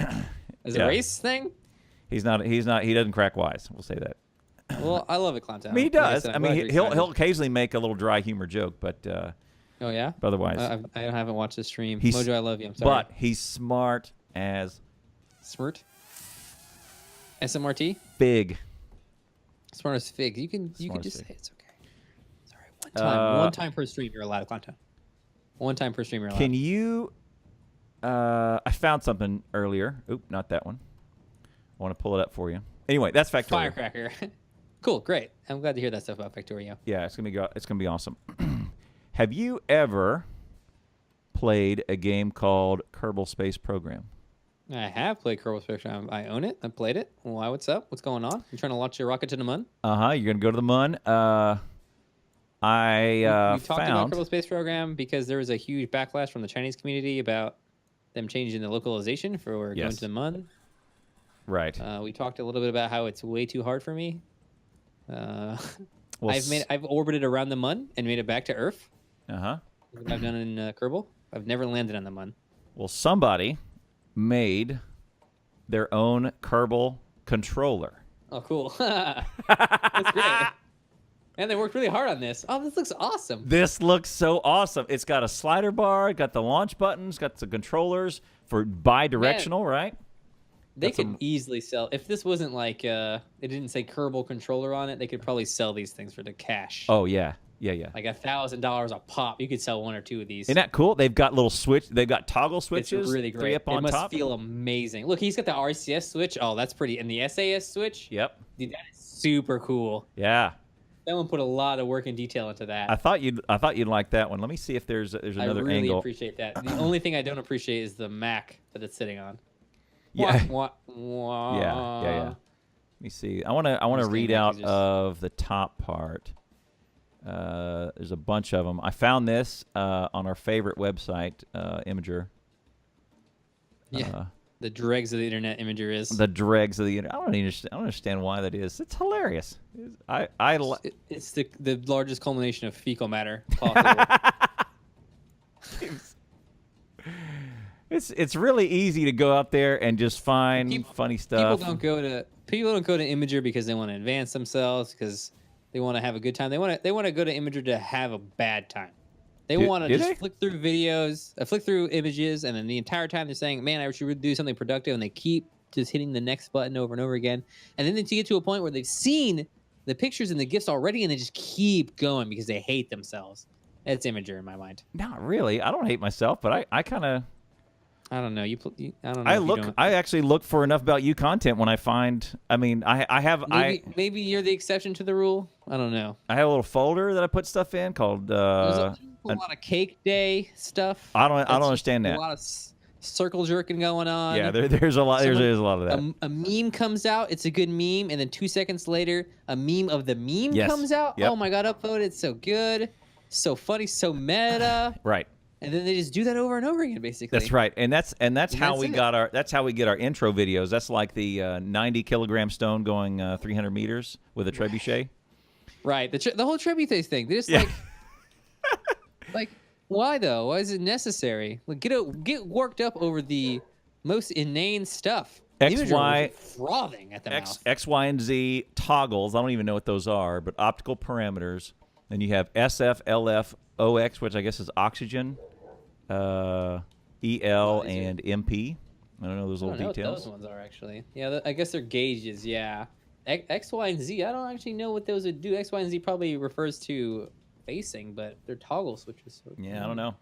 race thing? He's not. He doesn't crack wise. We'll say that. Well, I love it, Clown Town. I mean, he does. I mean, he'll occasionally make a little dry humor joke, but oh yeah. But otherwise, I haven't watched the stream. Mojo, I love you. I'm sorry. But he's smart as smart. SMRT. Fig. Smart as fig. You can just say it's okay. Sorry. One time per stream you're allowed content. One time per stream you're allowed. Can you? I found something earlier. Oop, not that one. I want to pull it up for you. Anyway, that's Factorio. Firecracker. Cool, great. I'm glad to hear that stuff about Factorio. Yeah, it's gonna be awesome. Have you ever played a game called Kerbal Space Program? I have played Kerbal Space Program. I own it. I played it. Why? What's up? What's going on? You trying to launch your rocket to the moon? You're gonna go to the moon. We talked about Kerbal Space Program because there was a huge backlash from the Chinese community about them changing the localization for going to the moon. Right. We talked a little bit about how it's way too hard for me. I've orbited around the moon and made it back to Earth. What I've done in Kerbal. I've never landed on the moon. Well, somebody made their own Kerbal controller. Oh, cool. That's great. And they worked really hard on this. Oh, this looks awesome. This looks so awesome. It's got a slider bar, got the launch buttons, got the controllers for bi-directional, right? They could easily sell. If this wasn't like, it didn't say Kerbal controller on it, they could probably sell these things for the cash. Oh, yeah. Yeah. Like $1,000 a pop. You could sell one or two of these. Isn't that cool? They've got little switch. They've got toggle switches. It's really great. 3 up on it must top. feel amazing. Look, he's got the RCS switch. Oh, that's pretty. And the SAS switch. Yep. Dude, that is super cool. Yeah. Someone put a lot of work and detail into that. I thought you'd like that one. Let me see if there's another angle. I really appreciate that. The only thing I don't appreciate is the Mac that it's sitting on. Yeah. Yeah. Let me see. I want to read out of the top part. There's a bunch of them. I found this on our favorite website, Imager. Yeah. The dregs of the internet, Imager is. The dregs of the internet. I don't understand why that is. It's hilarious. It's the largest culmination of fecal matter It's really easy to go out there and just find funny stuff. People don't go to Imager because they want to advance themselves, because they want to have a good time. They want to go to Imager to have a bad time. They want to just flick through videos, flick through images, and then the entire time they're saying, "Man, I should really do something productive," and they keep just hitting the next button over and over again. And then they get to a point where they've seen the pictures and the GIFs already, and they just keep going because they hate themselves. That's Imager in my mind. Not really. I don't hate myself, but I kind of. I don't know. I don't know. I actually look for enough about you content when I find. I mean, I have. Maybe you're the exception to the rule. I don't know. I have a little folder that I put stuff in called. There's a lot of Cake Day stuff. I don't understand that. circle jerking going on. Yeah, there's a lot. There's a lot of that. A meme comes out. It's a good meme, and then 2 seconds later, a meme of the meme comes out. Yep. Oh my god, upvote! It's so good, so funny, so meta. Right. And then they just do that over and over again, basically. That's right, and that's how we got our. That's how we get our intro videos. That's like the 90 kilogram stone going 300 meters with a trebuchet. Right. The whole trebuchet thing. They just like why though? Why is it necessary? Like get worked up over the most inane stuff. XY frothing at the mouth. X, Y, and Z toggles. I don't even know what those are, but optical parameters. Then you have SF, LF, OX, which I guess is oxygen. EL and MP. I don't know those little details. I don't know what those ones are actually. Yeah, I guess they're gauges. Yeah, X, Y, and Z. I don't actually know what those would do. X, Y, and Z probably refers to facing, but they're toggle switches. So yeah, I don't know.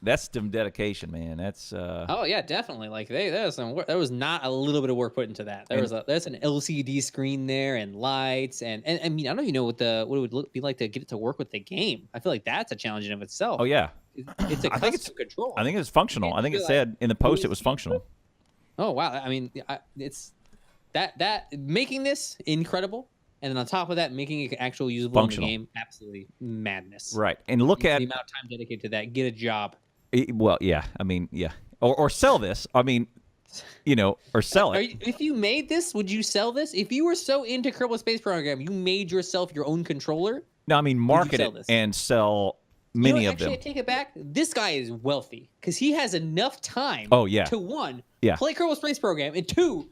That's some dedication, man. That's oh yeah, definitely. Like there was some work. There was not a little bit of work put into that. There's an LCD screen there and lights and I mean I don't even know what it would be like to get it to work with the game. I feel like that's a challenge in of itself. Oh yeah, it's a custom control. I think it's functional. I think it said in the post it was functional. Oh wow, I mean it's that making this incredible. And then on top of that, making it actual usable functional in the game, absolutely madness. Right, and look at the amount of time dedicated to that. Get a job. Well, yeah. I mean, yeah. Or sell this. I mean, or sell it. If you made this, would you sell this? If you were so into Kerbal Space Program, you made yourself your own controller. No, I mean, market it and sell many of them. Actually, I take it back. This guy is wealthy because he has enough time. Oh yeah. To play Kerbal Space Program, and 2,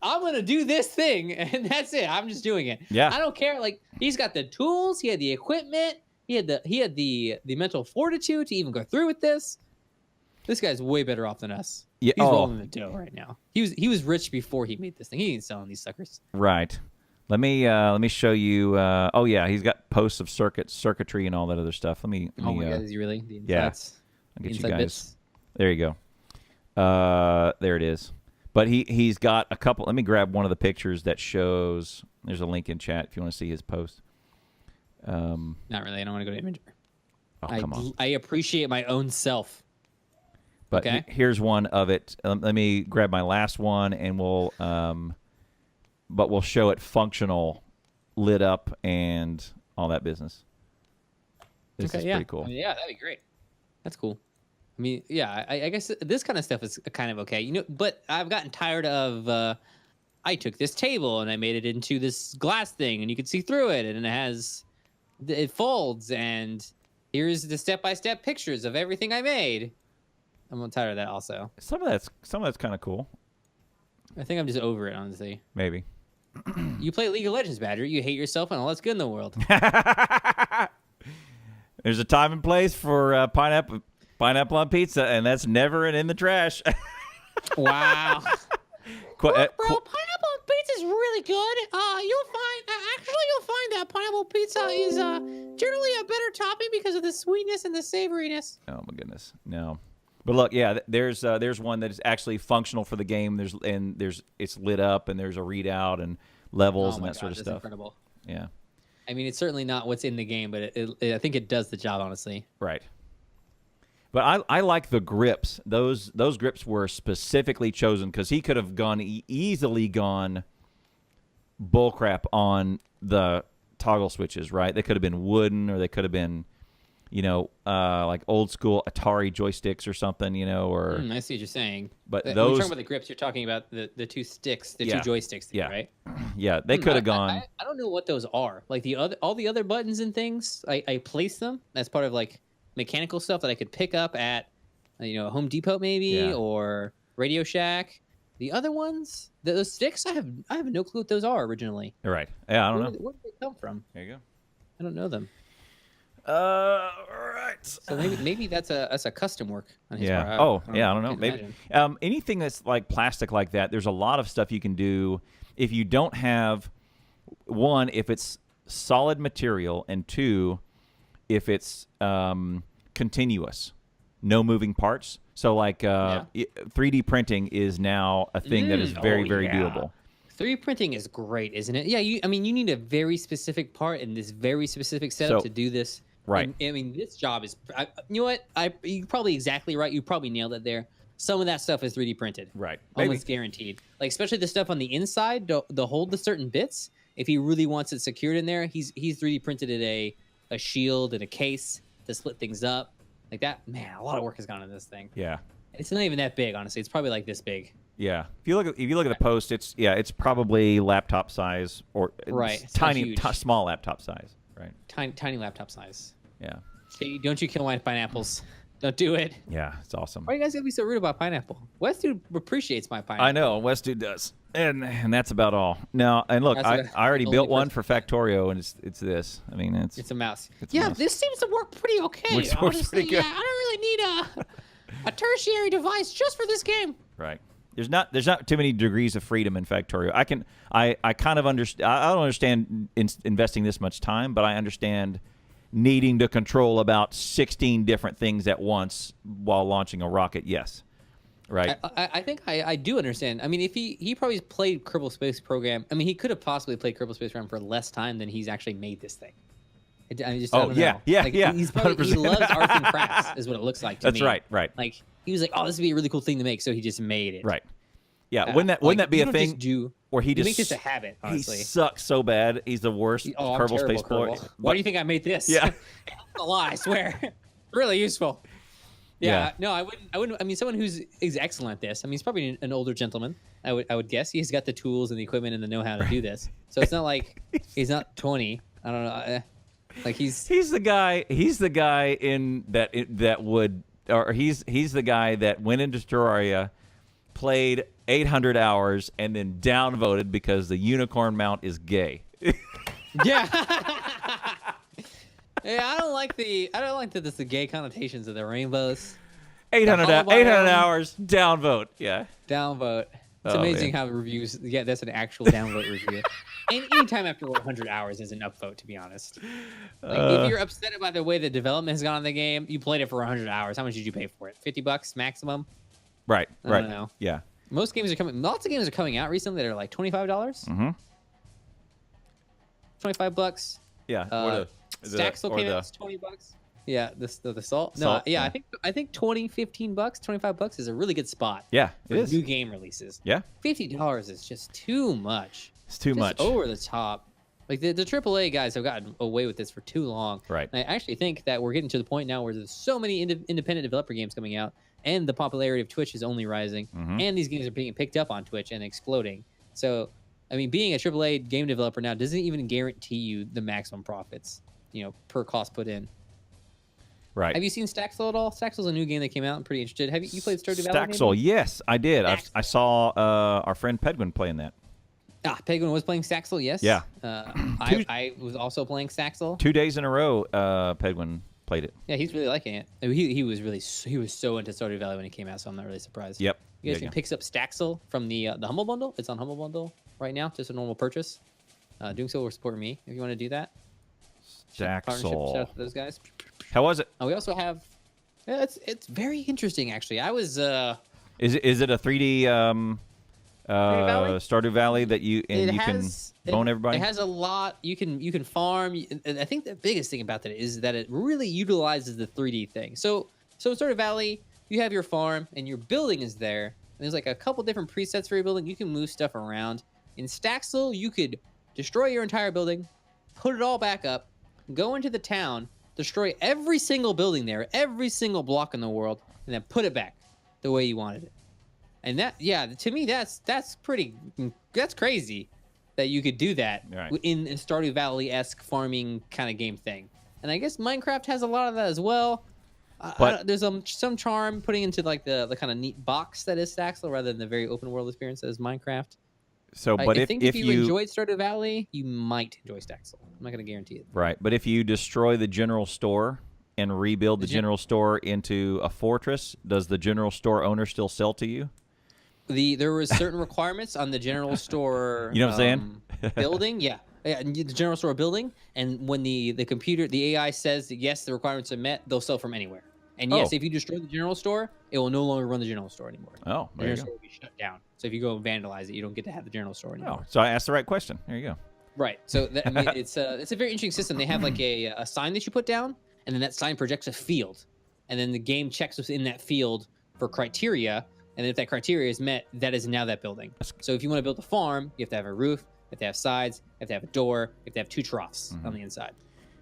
I'm gonna do this thing, and that's it. I'm just doing it. Yeah. I don't care. Like he's got the tools. He had the equipment. He had the mental fortitude to even go through with this. This guy's way better off than us. Yeah, he's rolling the dough right now. He was rich before he made this thing. He ain't selling these suckers. Right. Let me show you. Oh yeah, he's got posts of circuitry and all that other stuff. Let me. Oh my God, is he really? The insights, yeah. I'll get you guys. Bits. There you go. There it is. But he's got a couple. Let me grab one of the pictures that shows. There's a link in chat if you want to see his post. Not really. I don't want to go to Imager. Oh, come on. I appreciate my own self. But here's one of it. Let me grab my last one, and we'll show it functional, lit up, and all that business. This is pretty cool. Yeah, that'd be great. That's cool. I mean, yeah, I guess this kind of stuff is kind of okay, But I've gotten tired of. I took this table and I made it into this glass thing, and you can see through it, and it folds, and here's the step-by-step pictures of everything I made. I'm tired of that also. Some of that's kind of cool. I think I'm just over it, honestly. Maybe. You play League of Legends, Badger. You hate yourself and all that's good in the world. There's a time and place for pineapple on pizza, and that's never in the trash. Wow. Bro, pineapple on pizza is really good. You'll find that pineapple pizza is generally a better topping because of the sweetness and the savoriness. Oh my goodness, no. But look, yeah, there's one that is actually functional for the game. It's lit up, and there's a readout and levels and that sort of stuff. Incredible. Yeah. I mean, it's certainly not what's in the game, but I think it does the job, honestly. Right. But I like the grips. Those grips were specifically chosen because he could have easily gone bullcrap on the toggle switches, right? They could have been wooden, or they could have been, like old school Atari joysticks or something, or. I see what you're saying. But when those. you're talking about the grips, you're talking about the 2 sticks, the 2 joysticks, right? Yeah, they could have gone. I don't know what those are. Like all the other buttons and things, I place them as part of like mechanical stuff that I could pick up at, Home Depot maybe, or Radio Shack. The other ones, those sticks, I have no clue what those are originally. Right. Yeah, I don't know. Where did they come from? There you go. I don't know them. Right. So maybe that's a custom work on his part. I don't know. Maybe anything that's like plastic like that. There's a lot of stuff you can do if you don't have one, if it's solid material, and 2, if it's continuous, no moving parts. So like 3D printing is now a thing that is very very doable. 3D printing is great, isn't it? Yeah, you need a very specific part in this very specific setup to do this Right. And, I mean, this job is. You know what? You're probably exactly right. You probably nailed it there. Some of that stuff is 3D printed. Right. Maybe. Almost guaranteed. Like especially the stuff on the inside, the hold the certain bits. If he really wants it secured in there, he's 3D printed it a shield and a case to split things up like that. Man, a lot of work has gone into this thing. Yeah. It's not even that big, honestly. It's probably like this big. Yeah. If you look at the post, it's probably laptop size or Right. tiny, small laptop size. Right. Tiny laptop size. Yeah. See, don't you kill my pineapples. Don't do it. Yeah, it's awesome. Why are you guys gonna be so rude about pineapple? West dude appreciates my pineapple. I know, West dude does, and that's about all. Now, and look, I already built one for Factorio, and it's this. I mean, it's a mouse. It's a mouse. This seems to work pretty okay. Which works Honestly, pretty good. yeah, I don't really need a tertiary device just for this game. Right. There's not too many degrees of freedom in Factorio. I kind of understand. I don't understand investing this much time, but I understand needing to control about 16 different things at once while launching a rocket. Yes. Right. I think I do understand. I mean, if he probably played Kerbal Space Program. I mean, he could have possibly played Kerbal Space Program for less time than he's actually made this thing. I don't know. Yeah. He's probably, he 100%. loves arts and crafts, is what it looks like to me. That's right. Like he was like, oh, this would be a really cool thing to make, so he just made it. Right. Yeah. Wouldn't that be a thing? Where he just make this a habit. Honestly, he sucks so bad. He's the worst Kerbal Space Program. Why do you think I made this? Yeah. A lie, I swear. Really useful. Yeah. No, I wouldn't. I mean, someone is excellent at this. I mean, he's probably an older gentleman. I would guess he's got the tools and the equipment and the know-how to do this. So it's not like he's not 20. I don't know. Like he's the guy. He's the guy in that would, or he's the guy that went into Terraria, played 800 hours, and then downvoted because the unicorn mount is gay. Yeah. Yeah, I don't like that there's the gay connotations of the rainbows. 800 hours, downvote. Yeah. Downvote. It's amazing how the reviews. Yeah, that's an actual downvote review. And anytime after 100 hours is an upvote, to be honest. Like, if you're upset about the way the development has gone on the game, you played it for 100 hours. How much did you pay for it? $50 maximum. Right. I don't know. Yeah. Most games are coming. Lots of games are coming out recently that are like $25. Mm-hmm. $25. Yeah. Staxel came out. It's $20. Yeah, the salt. No, Salt, yeah, I think $20, $15, $25 is a really good spot. Yeah, for it is. New game releases. Yeah. $50 is just too much. It's too much. Over the top. Like the AAA guys have gotten away with this for too long. Right. And I actually think that we're getting to the point now where there's so many independent developer games coming out, and the popularity of Twitch is only rising, and these games are being picked up on Twitch and exploding. So, I mean, being a AAA game developer now doesn't even guarantee you the maximum profits, per cost put in. Right. Have you seen Staxel at all? Staxel's a new game that came out. I'm pretty interested. Have you played Stardew Valley? Staxel, yes, I did. I saw our friend Pedguin playing that. Pedguin was playing Staxel, yes. Yeah. I was also playing Staxel. 2 days in a row, Pedguin played it. Yeah, he's really liking it. I mean, he was so into Stardew Valley when it came out, so I'm not really surprised. Yep. You guys can pick up Staxel from the Humble Bundle. It's on Humble Bundle right now, just a normal purchase. Doing so will support me if you want to do that. Partnership, shout out to those guys. How was it? We also have. Yeah, it's very interesting actually. I was. Is it a 3D Stardew Valley that you can bone everybody? It has a lot. You can farm. And I think the biggest thing about that is that it really utilizes the 3D thing. So in Stardew Valley, you have your farm and your building is there. And there's like a couple different presets for your building. You can move stuff around. In Staxel, you could destroy your entire building, put it all back up, go into the town, destroy every single building there, every single block in the world, and then put it back the way you wanted it. And that, yeah, to me, that's crazy that you could do that in Stardew Valley-esque farming kind of game thing. And I guess Minecraft has a lot of that as well. But there's some charm putting into like the kind of neat box that is Staxel rather than the very open world experience that is Minecraft. So, but I think if you enjoyed Stardew Valley, you might enjoy Staxel. I'm not going to guarantee it. Right, but if you destroy the general store and rebuild the general store into a fortress, does the general store owner still sell to you? There was certain requirements on the general store. You know what I'm saying? Building, yeah, the general store building, and when the computer, the AI says that yes, the requirements are met, they'll sell from anywhere. And yes, if you destroy the general store, it will no longer run the general store anymore. Oh, the general store will be shut down. So if you go and vandalize it, you don't get to have the general store anymore. Oh, so I asked the right question. There you go. Right. So I mean, it's a very interesting system. They have like a sign that you put down, and then that sign projects a field, and then the game checks within that field for criteria, and if that criteria is met, that is now that building. So if you want to build a farm, you have to have a roof, you have to have sides, you have to have a door, you have to have 2 troughs on the inside.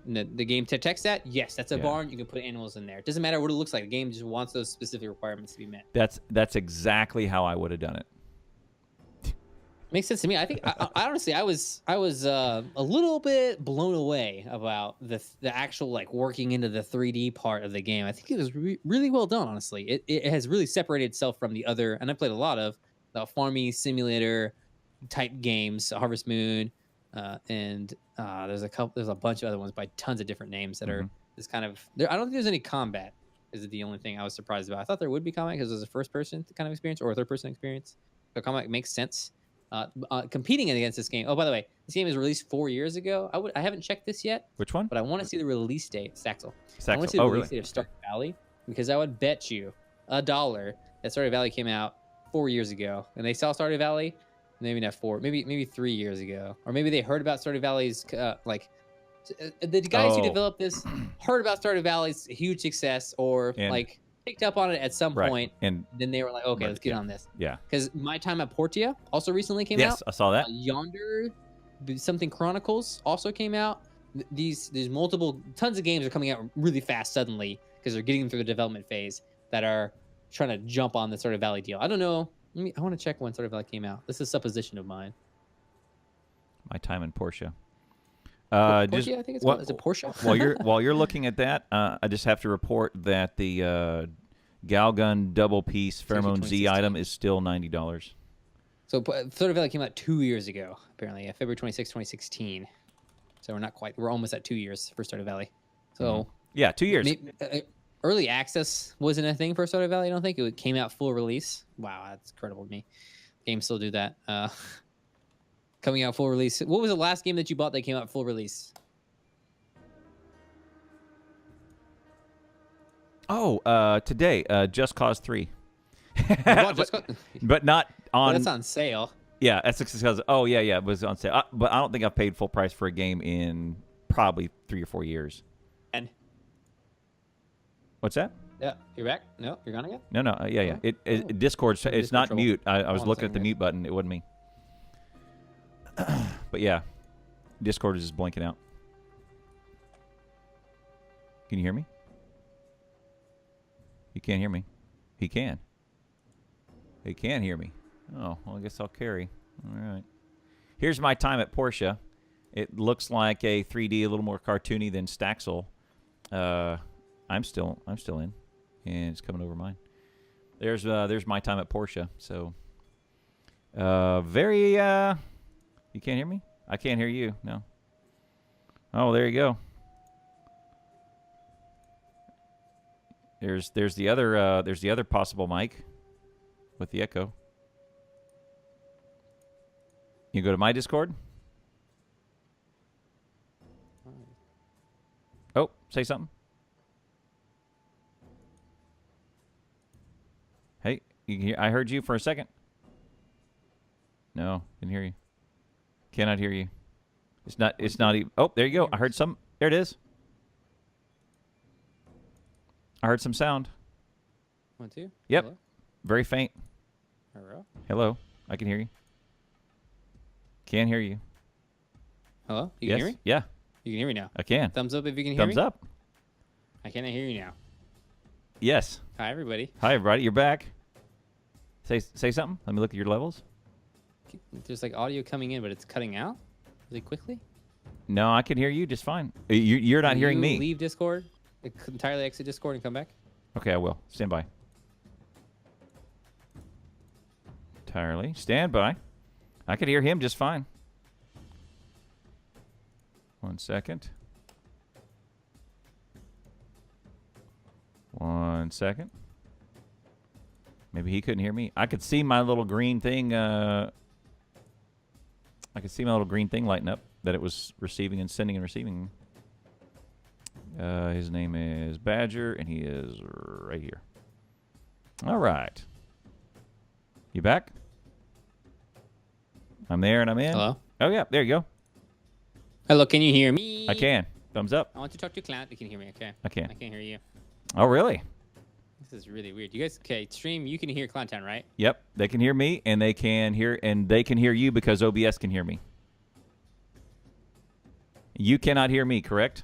And the game detects that. Yes, that's a barn. You can put animals in there. It doesn't matter what it looks like. The game just wants those specific requirements to be met. That's exactly how I would have done it. Makes sense to me. I think I honestly I was a little bit blown away about the actual like working into the 3D part of the game. I think it was really well done. Honestly, it has really separated itself from the other. And I played a lot of the farming simulator type games, Harvest Moon, and there's a bunch of other ones by tons of different names that are this kind of. I don't think there's any combat. Is the only thing I was surprised about. I thought there would be combat because it was a first person kind of experience or a third person experience. So combat makes sense. Competing against this game. Oh, by the way, this game was released 4 years ago. I haven't checked this yet. Which one? But I want to see the release date. Saxel. I want to see Oh, the release really? date of Stardew Valley because I would bet you $1 that Stardew Valley came out 4 years ago, and they saw Stardew Valley. Maybe not 4, maybe 3 years ago, or maybe they heard about Stardew Valley's the guys who developed this heard about Stardew Valley's huge success, or picked up on it at some point, and then they were like, okay, let's get on this. Yeah. Because My Time at Portia also recently came out. Yes, I saw that. Yonder something Chronicles also came out. These tons of games are coming out really fast suddenly because they're getting through the development phase that are trying to jump on the Stardew Valley deal. I don't know. I want to check when Stardew Valley came out. This is a supposition of mine. My Time in Portia. Portia, I think it's called. Is it Portia? while you're looking at that, I just have to report that the Galgun double piece Pheromone Z item is still $90. So Stardew Valley came out 2 years ago, apparently, February 26, 2016. So we're almost at 2 years for Stardew Valley. So yeah, 2 years. Early access wasn't a thing for Stardew Valley. I don't think it came out full release. Wow, that's incredible to me. Games still do that. Coming out full release. What was the last game that you bought that came out full release? Oh, today, Just Cause 3. But not on. Well, that's on sale. Yeah, that's because. Oh yeah, it was on sale. But I don't think I've paid full price for a game in probably 3 or 4 years. And what's that? Yeah, you're back. No, you're gone again. No. Yeah. Discord. It's not mute. I was looking at the mute button. It wasn't me. But yeah, Discord is just blinking out. Can you hear me? You can't hear me. He can. He can hear me. Oh, well, I guess I'll carry. All right. Here's My Time at Portia. It looks like a 3D, a little more cartoony than Staxel. I'm still in, and it's coming over mine. There's My Time at Portia. So, very. You can't hear me? I can't hear you. No. Oh, there you go. There's the other possible mic with the echo. You go to my Discord. Oh, say something. Hey, you can hear, I heard you for a second. No, didn't hear you. Cannot hear you. It's not even. Oh, there you go. I heard some. There it is. I heard some sound. 1, 2. Yep. Hello? Very faint. Hello. Hello. I can hear you. Can hear you. Hello. You yes. can hear me? Yeah. You can hear me now. I can. Thumbs up if you can hear me. Thumbs up. I cannot hear you now. Yes. Hi everybody. Hi everybody. You're back. Say something. Let me look at your levels. There's like audio coming in, but it's cutting out really quickly. No, I can hear you just fine. You're not hearing me. Leave Discord. Entirely exit Discord and come back. Okay, I will. Stand by. Entirely. Stand by. I can hear him just fine. 1 second. 1 second. Maybe he couldn't hear me. I could see my little green thing. I could see my little green thing lighting up that it was receiving and sending and receiving. His name is Badger, and he is right here. All right. You back? I'm there, and I'm in. Hello? Oh, yeah. There you go. Hello, can you hear me? I can. Thumbs up. I want to talk to Clown. You can hear me, okay? I can. I can't hear you. Oh, really? This is really weird. You guys, okay? Stream. You can hear Clowntown, right? Yep. They can hear me, and they can hear you because OBS can hear me. You cannot hear me, correct?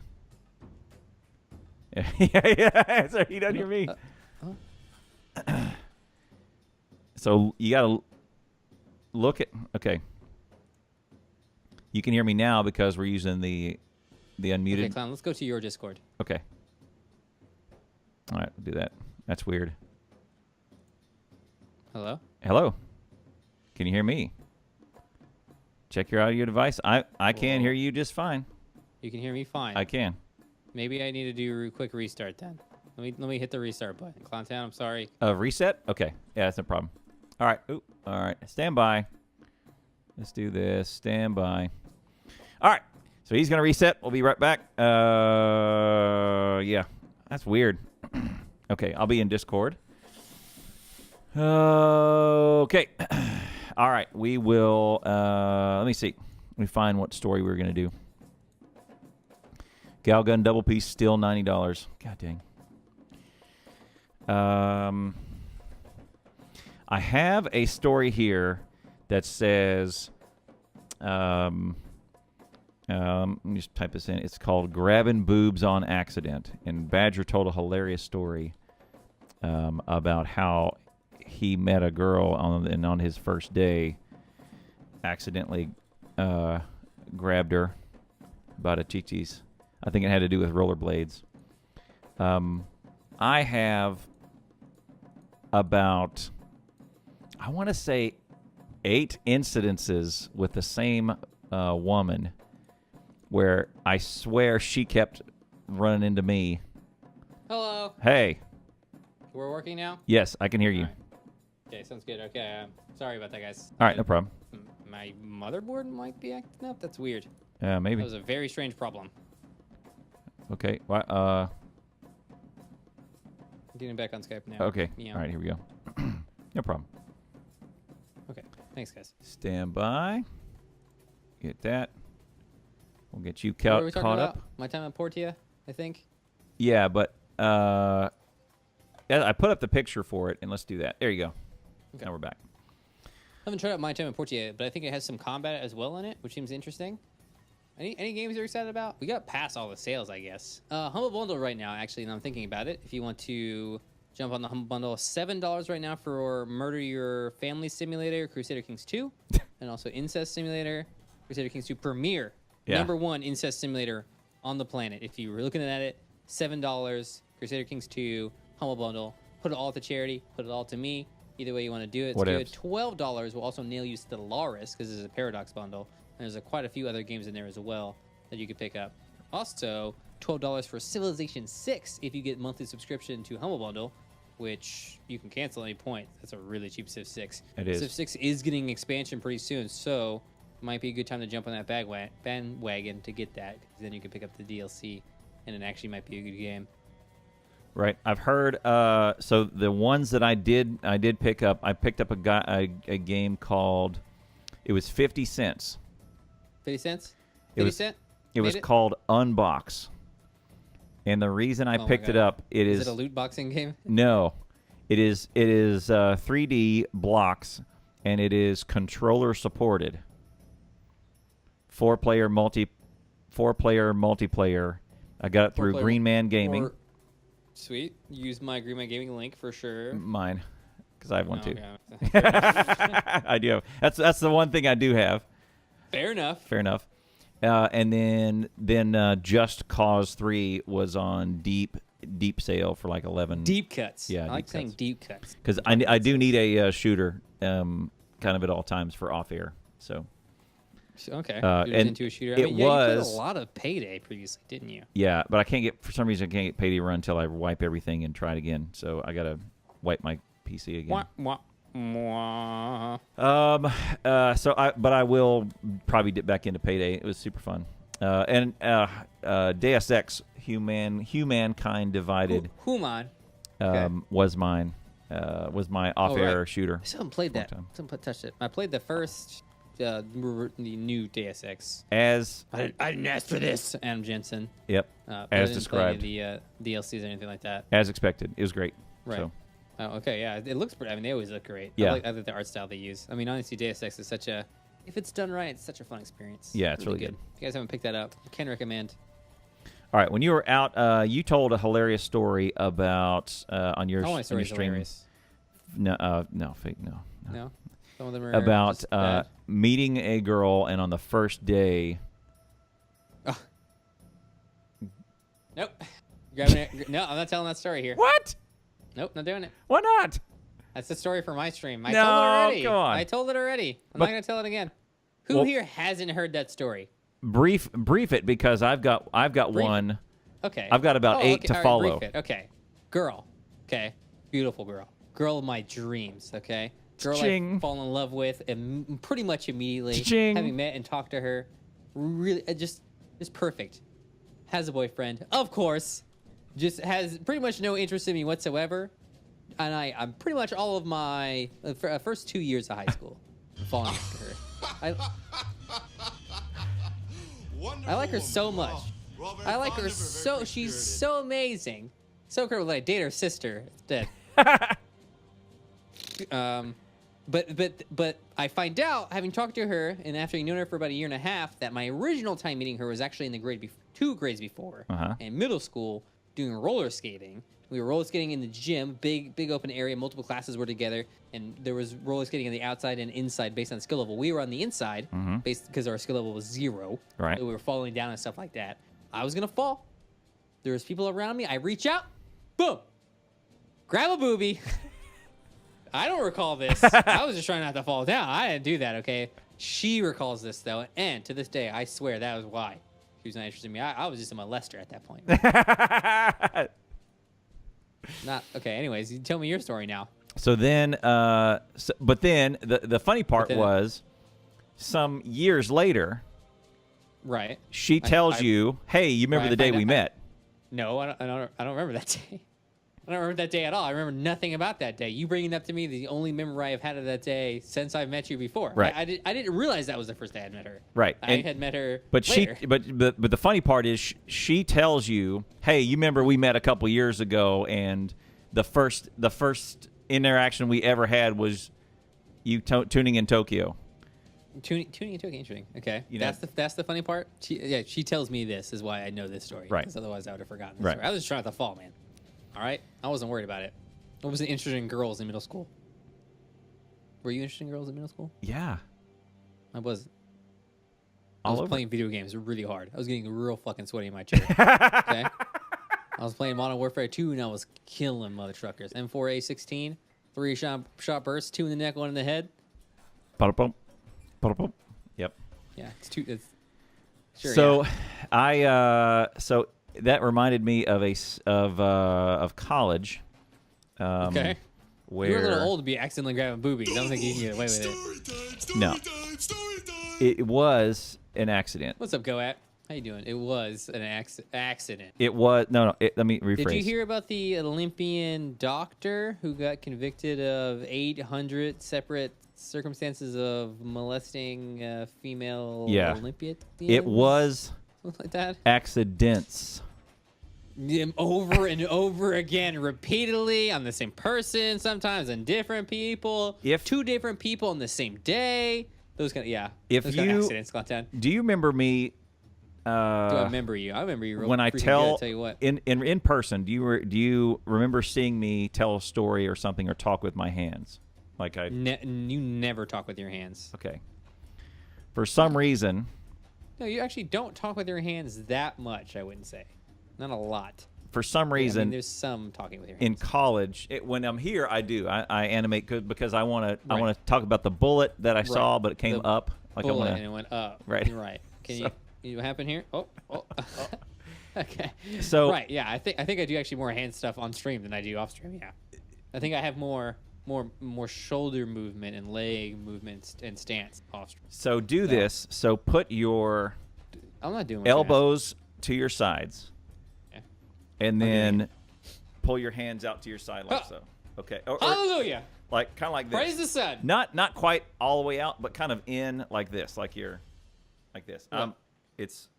yeah. So you don't hear me. So you gotta look at. Okay. You can hear me now because we're using the unmuted. Okay, Clown. Let's go to your Discord. Okay. All right, we'll do that. That's weird. Hello. Hello. Can you hear me? Check your audio device. I can hear you just fine. You can hear me fine. I can. Maybe I need to do a quick restart then. Let me hit the restart button. Clowntown, I'm sorry. Reset? Okay. Yeah, that's no problem. All right. Ooh. All right. Stand by. Let's do this. Stand by. All right. So he's going to reset. We'll be right back. Yeah. That's weird. Okay. I'll be in Discord. Okay. All right. We will. Let me see. Let me find what story we're going to do. Galgun double piece, still $90. God dang. I have a story here that says, let me just type this in. It's called Grabbing Boobs on Accident. And Badger told a hilarious story about how he met a girl on his first day, accidentally grabbed her by the chichis. I think it had to do with rollerblades. I have about, I want to say, 8 incidences with the same woman where I swear she kept running into me. Hello. Hey. We're working now? Yes, I can hear you. All right. Okay, sounds good. Okay, sorry about that, guys. All right, no problem. My motherboard might be acting up. That's weird. Maybe. That was a very strange problem. Okay. I'm doing it back on Skype now. Okay. Yeah. All right, here we go. No problem. Okay. Thanks, guys. Stand by. Get that. We'll get you What were we caught talking up. about? My time at Portia, I think. Yeah, but yeah, I put up the picture for it, and let's do that. There you go. Okay. Now we're back. I haven't tried out My Time at Portia yet, but I think it has some combat as well in it, which seems interesting. Any games you're excited about? We got past all the sales, I guess. Humble Bundle right now, actually, and I'm thinking about it. If you want to jump on the Humble Bundle, $7 right now for Murder Your Family Simulator, Crusader Kings 2, and also Incest Simulator, Crusader Kings 2 Premier. Yeah. #1 incest simulator on the planet. If you were looking at it, $7, Crusader Kings 2, Humble Bundle. Put it all to charity. Put it all to me. Either way you want to do it, it's good. $12 will also nail you Stellaris because it's a Paradox bundle. And there's quite a few other games in there as well that you could pick up. Also, $12 for Civilization 6 if you get monthly subscription to Humble Bundle, which you can cancel at any point. That's a really cheap Civ 6. It is. Civ 6 is getting expansion pretty soon, so it might be a good time to jump on that bandwagon to get that, because then you can pick up the DLC, and it actually might be a good game. Right. I've heard. So the ones that I did pick up. I picked up a game called. It was 50 cents. 50 cents? 50 cent? It was called Unbox. And the reason I picked it up, Is it a loot boxing game? No, it is 3D blocks, and it is controller supported. 4-player multiplayer. I got it through Green Man Gaming. Sweet. Use my Green Man Gaming link for sure. Mine, because I have one too. Okay. I do. That's the one thing I do have. Fair enough. Fair enough. And then Just Cause 3 was on deep sale for like 11. Deep cuts. Yeah, I like saying deep cuts. Because I do need a shooter, kind of at all times for off air. So. Okay. And into a shooter. you played a lot of Payday previously, didn't you? Yeah, but I can't get, for some reason, I can't get Payday Run until I wipe everything and try it again. So I gotta wipe my PC again. But I will probably dip back into Payday. It was super fun. And Deus Ex Humankind Divided. Human. Was mine. Was my off-air shooter. I still haven't played that. Touched it. I played the first the new Deus Ex. As I didn't ask for this, Adam Jensen. Yep. But I As didn't play any of described. the DLCs or anything like that. As expected. It was great. Right. So. Oh, okay, yeah. It looks pretty. I mean, they always look great. Yeah. I like the art style they use. I mean, honestly, Deus Ex is such a. If it's done right, it's such a fun experience. Yeah, it's really good. If you guys haven't picked that up, I can recommend. All right. When you were out, you told a hilarious story about on your, All my on your stories stream. hilarious. No, fake. No. No, some of them are About just bad. meeting a girl and on the first day. Nope. Grabbing it. No, I'm not telling that story here. What? Nope, not doing it. Why not? That's the story for my stream. I No, told it already. come on. I told it already. I'm But- not gonna tell it again. Who Well- here hasn't heard that story? Brief it because I've got Brief. one. Okay. I've got about 8 okay. to All right, follow. brief it. Okay. Girl. Okay. Beautiful girl. Girl of my dreams. Okay. Girl Ching. I fall in love with pretty much immediately. Ching. Having met and talked to her. Really, just perfect. Has a boyfriend, of course. Just has pretty much no interest in me whatsoever. And I'm pretty much all of my first 2 years of high school falling after her. I like her so much. I like her so. She's so amazing. So cool. Like date her sister instead. But I find out, having talked to her and after known her for about a year and a half, that my original time meeting her was actually in the 2 grades before, in middle school, doing roller skating. We were roller skating in the gym, big open area. Multiple classes were together, and there was roller skating on the outside and inside based on skill level. We were on the inside, based because our skill level was 0. Right. So we were falling down and stuff like that. I was gonna fall. There was people around me. I reach out, boom, grab a booby. I don't recall this. I was just trying not to fall down. I didn't do that. Okay. She recalls this though, and to this day, I swear that was why she was not interested in me. I was just a molester at that point. Not okay. Anyways, you tell me your story now. So then, but then the funny part then- was, some years later, Right. she tells you, "Hey, you remember Right, I the day find we out- met?" No, I don't remember that day. I don't remember that day at all. I remember nothing about that day. You bringing it up to me, the only memory I've had of that day since I've met you before. Right. I didn't realize that was the first day I'd met her. Right. I And- had met her. But later. but the funny part is, she tells you, "Hey, you remember we met a couple years ago, and the first interaction we ever had was you tuning in Tokyo." Tuning into it, interesting. Okay, You know- that's the funny part. She tells me this is why I know this story. Right. Because otherwise I would have forgotten this Right. story. I was just trying to fall, man. All right, I wasn't worried about it. I wasn't interested in girls in middle school. Were you interested in girls in middle school? Yeah. I wasn't. I All was over. playing video games really hard. I was getting real fucking sweaty in my chair. Okay. I was playing Modern Warfare 2 and I was killing mother truckers. M4A16, 3 shot bursts, 2 in the neck, 1 in the head. Ba-da-bum. Ba-da-bum. Yep. Yeah, it's sure. So, yeah. so that reminded me of of college. Okay. Where You're a little old to be accidentally grabbing boobies. I don't think you can get away with it. No. It was an accident. What's up, Goat? How you doing? It was an accident. It was no. Let me rephrase. Did you hear about the Olympian doctor who got convicted of 800 separate circumstances of molesting female Olympians? It was Something like that. accidents. Over and over again, repeatedly on the same person, sometimes on different people. If 2 different people on the same day. Those kind of If those kind of you- accidents, Clown. Do you remember me? Do I remember you? I remember you. Real When I freaking tell, good, I tell you what. in person, do you remember seeing me tell a story or something or talk with my hands? Like I You never talk with your hands. okay. For some reason, No, you actually don't talk with your hands that much. I wouldn't say, not a lot. for some I mean, reason, there's some talking with your in hands. college, when I'm here, I do. I animate good because I want to. I Right. want to talk about the bullet that I saw, but it came The up. Like I Bullet, want and it to. went up. Right. Right. Can So- you what happened here? Oh. Okay. So- right, yeah, I think I do actually more hand stuff on stream than I do off stream. Yeah, I think I have more shoulder movement and leg movements and stance off stream. So do this. So put your I'm not doing what you're elbows to your sides, asking. and Okay. then pull your hands out to your side like Ah. so. Okay. Or Hallelujah! like kind of like this. Praise the sun. Not quite all the way out, but kind of in like this, like this. What? It's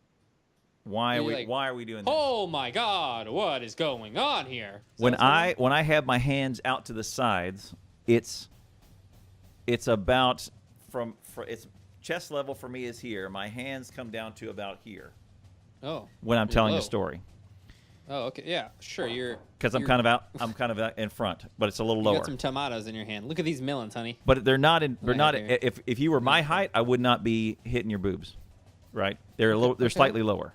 why are we doing this? Oh my God, what is going on here? When I have my hands out to the sides, it's about it's chest level for me is here. My hands come down to about here. Oh. When I'm telling low. a story. Oh, okay. Yeah, sure. Because I'm kind of out in front, but it's a little lower. You got some tomatoes in your hand. Look at these melons, honey. But they're not in. They're not. Right here. If you were my height, I would not be hitting your boobs, right? They're a little. They're slightly lower.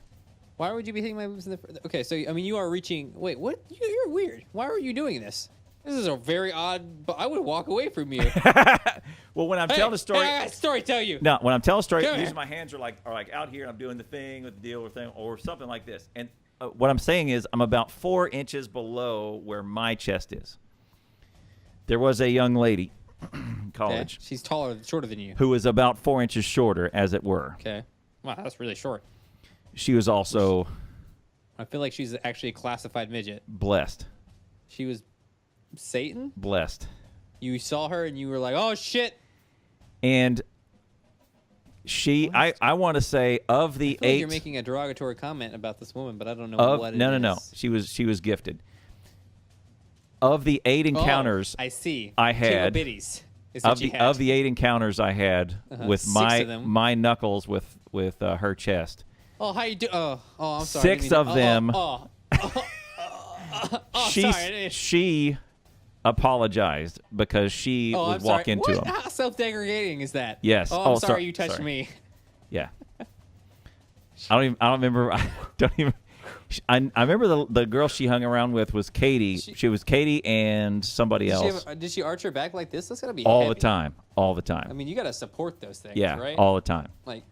Why would you be hitting my boobs in the? Okay, so I mean, you are reaching. Wait, what? You're weird. Why are you doing this? This is a very odd. But I would walk away from you. Well, when I'm telling a story, I got a story to tell you. No, when I'm telling a story, Come usually here. my hands are like out here, and I'm doing the thing with the deal or thing or something like this. And what I'm saying is, I'm about 4 inches below where my chest is. There was a young lady, in college, Okay. She's shorter than you. who was about 4 inches shorter, as it were. Okay. Wow, that's really short. She was also I feel like she's actually a classified midget. blessed. She was Satan. Blessed. You saw her and you were like, "Oh shit!" And I want to say of the I feel like 8. you're making a derogatory comment about this woman, but I don't know what it is. No. She was gifted. Of the 8 encounters I see. I had Bitties is what of the 8 encounters I had with 6 of them. my knuckles with her chest. Oh, how you do? Oh, I'm sorry. 6 of them. Sorry. She apologized because she I'm would walk sorry. into What? them. How self-degrading is that? Yes. Oh, I'm Oh, sorry sorry. you touched Sorry. me. Yeah. I don't remember. I don't even. I remember the girl she hung around with was Katie. She was Katie and somebody else Did she arch her back like this? That's gotta be all heavy. the time. All the time. I mean, you gotta support those things, yeah, right? all the time. Like,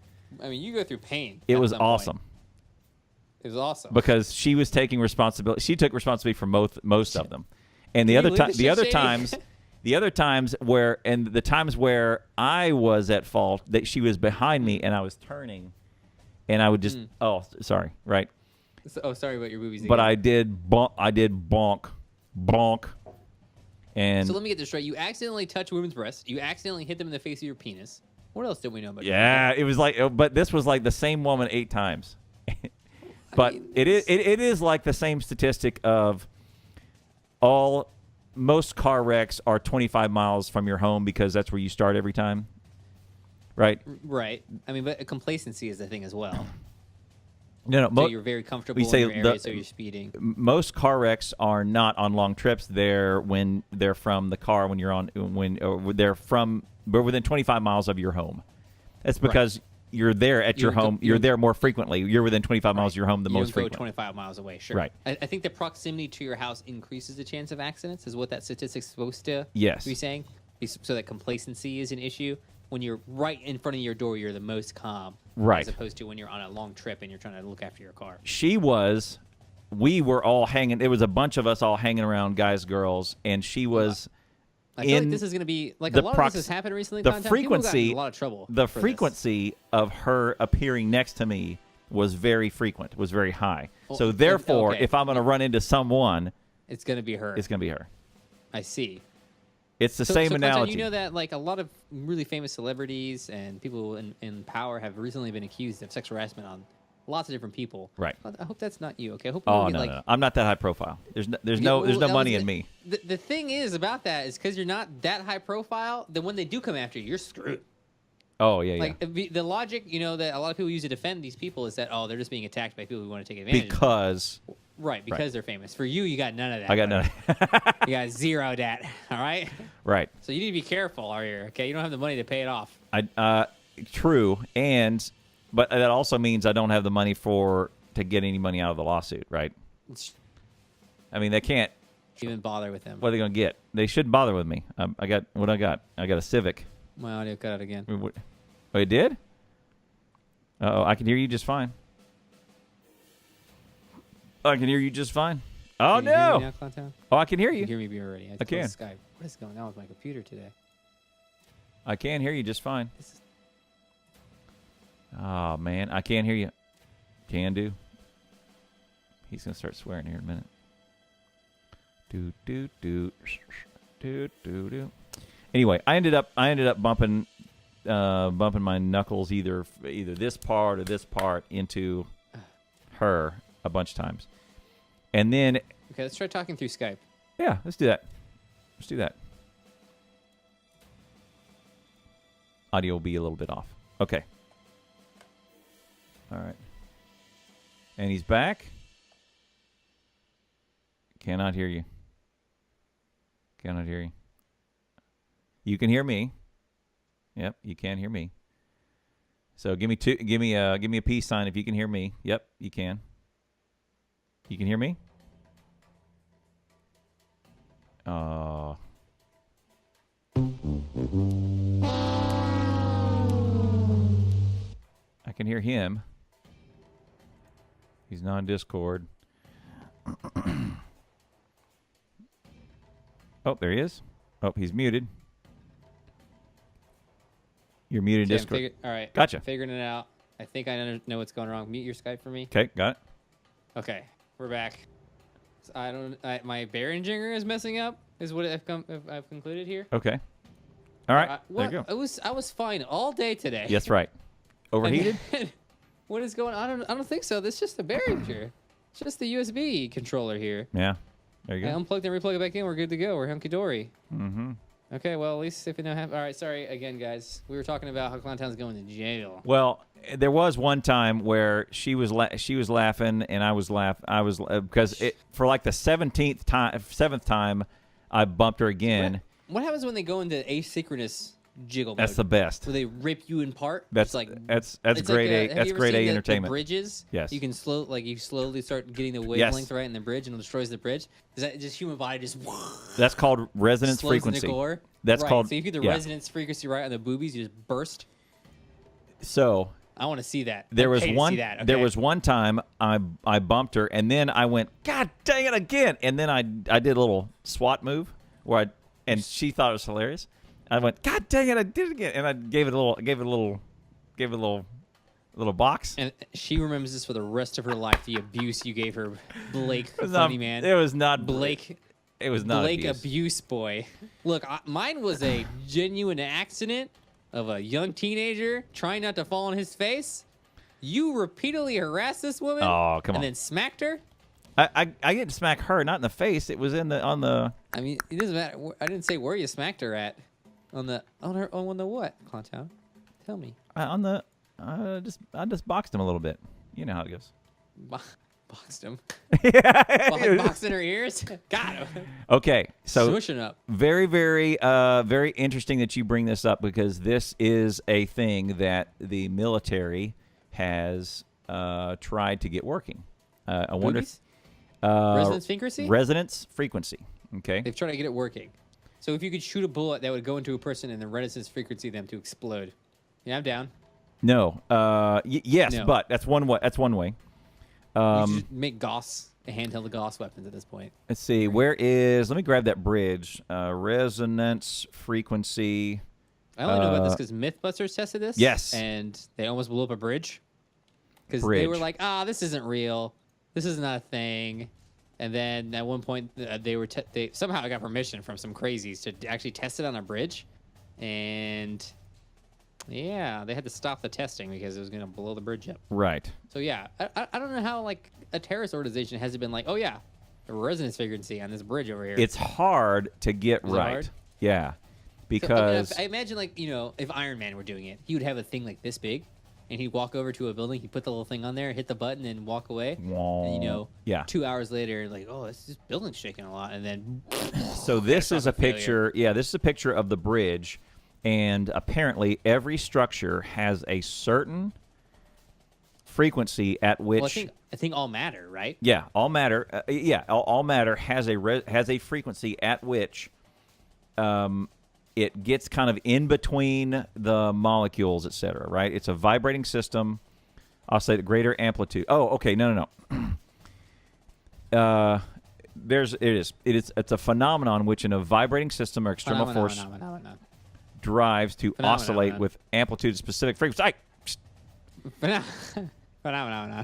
I mean, you go through pain. It at was some point. awesome It was awesome. because she was taking responsibility. She took responsibility for most of them, and the Can other you time, believe the this other shit, Shady? times, the other times where, and the times where I was at fault, that she was behind me and I was turning, and I would just, oh, sorry, right. Oh, sorry about your boobies. But again. I did bonk, and So let me get this straight. You accidentally touch women's breasts. You accidentally hit them in the face with your penis. What else did we know about you? yeah, it was like, but this was like the same woman 8 times. But mean, it is like the same statistic of most car wrecks are 25 miles from your home because that's where you start every time, right? Right. I mean, but complacency is the thing as well. No, So you're very comfortable say in your area, the- so you're speeding. most car wrecks are not on long trips. They're when they're from the car when you're on we're within 25 miles of your home. That's because you're there at your home. You're there more frequently. You're within 25 miles of your home the You most don't go frequently. 25 miles away, sure. Right. I think the proximity to your house increases the chance of accidents, is what that statistic's supposed to Yes. be saying. So that complacency is an issue. When you're right in front of your door, you're the most calm. Right. As opposed to when you're on a long trip and you're trying to look after your car. We were all hanging. It was a bunch of us all hanging around, guys, girls, and she was. I feel like in this is going to be like the a lot of this has happened recently. the Content. People got in frequency- a lot of trouble. The for this. frequency of her appearing next to me was very frequent, was very high. Well, So therefore, okay. if I'm going to run into someone, It's going to be her. it's going to be her. I see. It's the So same Content, analogy. you know that like a lot of really famous celebrities and people in power have recently been accused of sexual harassment on lots of different people. Right. I hope that's not you. Okay. I hope you Oh don't no, get, no, I'm not that high profile. There's no that money was in me. The thing is about that is because you're not that high profile. Then when they do come after you, you're screwed. Oh yeah, Like the logic, that a lot of people use to defend these people is that they're just being attacked by people who want to take advantage. because Right, because they're famous. For you got none of that. I got buddy. no. You got zero that. All right. Right. So you need to be careful, are you? Okay, you don't have the money to pay it off. True, but that also means I don't have the money to get any money out of the lawsuit, right? I mean, they can't. Even bother with them. What are they going to get? They shouldn't bother with me. I got what I got. I got a Civic. My audio cut out again. Oh, it did? Uh-oh, I can hear you just fine. I can hear you just fine. Oh, Can you hear me no. now, Clowntown? Oh, I can hear You you. hear me already. I can. closed Skype. What is going on with my computer today? I can hear you just fine. This is Oh, man. I can't hear you. Can do. He's going to start swearing here in a minute. Do, do, do. Do, do, do. Anyway, I ended up bumping my knuckles either this part or this part into her a bunch of times, and then Okay, let's try talking through Skype. yeah, let's do that. Let's do that. Audio will be a little bit off. Okay. All right. And he's back. Cannot hear you. Cannot hear you. You can hear me. Yep, you can hear me. So give me a peace sign if you can hear me. Yep, you can. You can hear me? I can hear him. He's not on Discord. Oh, there he is. Oh, he's muted. You're muted in Discord. All right. Gotcha. I'm figuring it out. I think I know what's going wrong. Mute your Skype for me. Okay, got it. Okay, we're back. So my Behringer is messing up. Is what I've concluded here. Okay. All right. There you go. I was fine all day today. Yes, right. Overheated? What is going on? I don't think so. This is just a Behringer. It's just the USB controller here. Yeah. There you I go. unplugged and replugged it back in. We're good to go. We're hunky dory. Mm-hmm. Okay, well, at least if we don't have... All right, sorry again, guys. We were talking about how Clowntown's going to jail. Well, there was one time where she was laughing and I was because for like the seventh time I bumped her again. What happens when they go into asynchronous jiggle mode? That's the best. Where they rip you apart? That's like that's it's grade like A. That's grade A entertainment. The bridges. Yes. You can slowly start getting the wavelength right in the bridge, and it destroys the bridge. Is that just human body just? That's called resonance slows frequency. The gore? That's right. called. So you get the resonance frequency right on the boobies, you just burst. So I want to see that. There I'd was pay to one. see that, okay? There was one time I bumped her, and then I went, God dang it again! And then I did a little SWAT move and she thought it was hilarious. I went, God dang it, I did it again, and I gave it a little box. And she remembers this for the rest of her life. The abuse you gave her, Blake, It funny man. It was not Blake. It was not Blake abuse boy. Look, mine was a genuine accident of a young teenager trying not to fall on his face. You repeatedly harassed this woman. Oh, come on. And then smacked her. I get to smack her, not in the face. It was on the. I mean, it doesn't matter. I didn't say where you smacked her at. On the what? Clowntown. Tell me. I just boxed him a little bit. You know how it goes. Boxed him. Yeah. Boxing her ears. Got him. Okay, so swishing up. Very, very, very interesting that you bring this up because this is a thing that the military has tried to get working. I wonder if resonance frequency. Resonance frequency. Okay. They've tried to get it working. So if you could shoot a bullet that would go into a person and the resonance frequency them to explode. Yeah, I'm down. No. Yes, No. but that's one way. That's one way. You just make handheld Gauss weapons at this point. Let's see. Where is? Let me grab that bridge. Resonance frequency. I only know about this because MythBusters tested this. Yes. And they almost blew up a bridge because they were like, this isn't real. This is not a thing. And then at one point, they somehow got permission from some crazies to actually test it on a bridge. And yeah, they had to stop the testing because it was going to blow the bridge up. Right. So yeah, I don't know how like a terrorist organization has been like, oh yeah, the resonance frequency on this bridge over here. It's hard to get right. Hard? Yeah. Because so, I imagine like, if Iron Man were doing it, he would have a thing like this big. And he'd walk over to a building, he'd put the little thing on there, hit the button, and walk away. And, yeah. 2 hours later, like, this building's shaking a lot. And then... So this is a picture. Yeah, this is a picture of the bridge. And apparently every structure has a certain frequency at which... Well, I think all matter, right? Yeah, all matter. All matter has a frequency at which... it gets kind of in between the molecules, et cetera, right? It's a vibrating system. I'll say the greater amplitude. Oh, okay. No. It's a phenomenon which in a vibrating system or external force drives to oscillate with amplitude specific frequency. Phenomenon.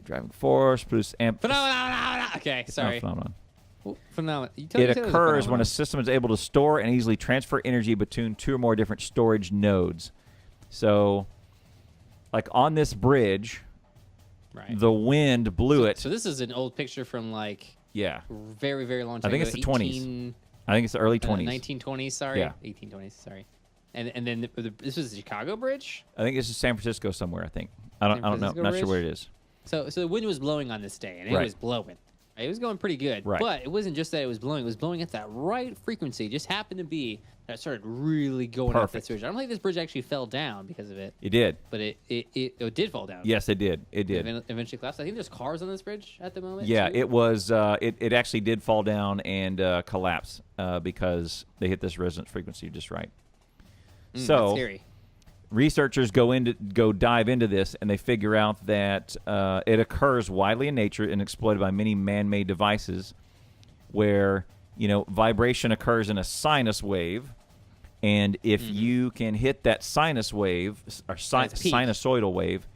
Driving force produce Phenomenon. Okay, sorry. Phenomenon. Phenomenal. It occurs when a system is able to store and easily transfer energy between 2 or more different storage nodes. So, like on this bridge, the wind blew it. So this is an old picture from like very, very long time I think ago. it's the 20s. I think it's the early 20s. 1920s, sorry. Yeah. 1820s, sorry. And then this was the Chicago Bridge? I think this is San Francisco somewhere, I think. I don't know. I'm not sure where it is. So the wind was blowing on this day, and it was blowing. It was going pretty good. Right. But it wasn't just that it was blowing at that right frequency. It just happened to be that it started really going up this bridge. I don't think this bridge actually fell down because of it. It did. But it did fall down. Yes, it did. It did. Eventually collapsed. I think there's cars on this bridge at the moment. Yeah, too. it was. It actually did fall down and collapse because they hit this resonance frequency just right. So that's scary. Researchers go dive into this, and they figure out that it occurs widely in nature and exploited by many man-made devices, where vibration occurs in a sinus wave, and if you can hit that sinus wave or sinusoidal wave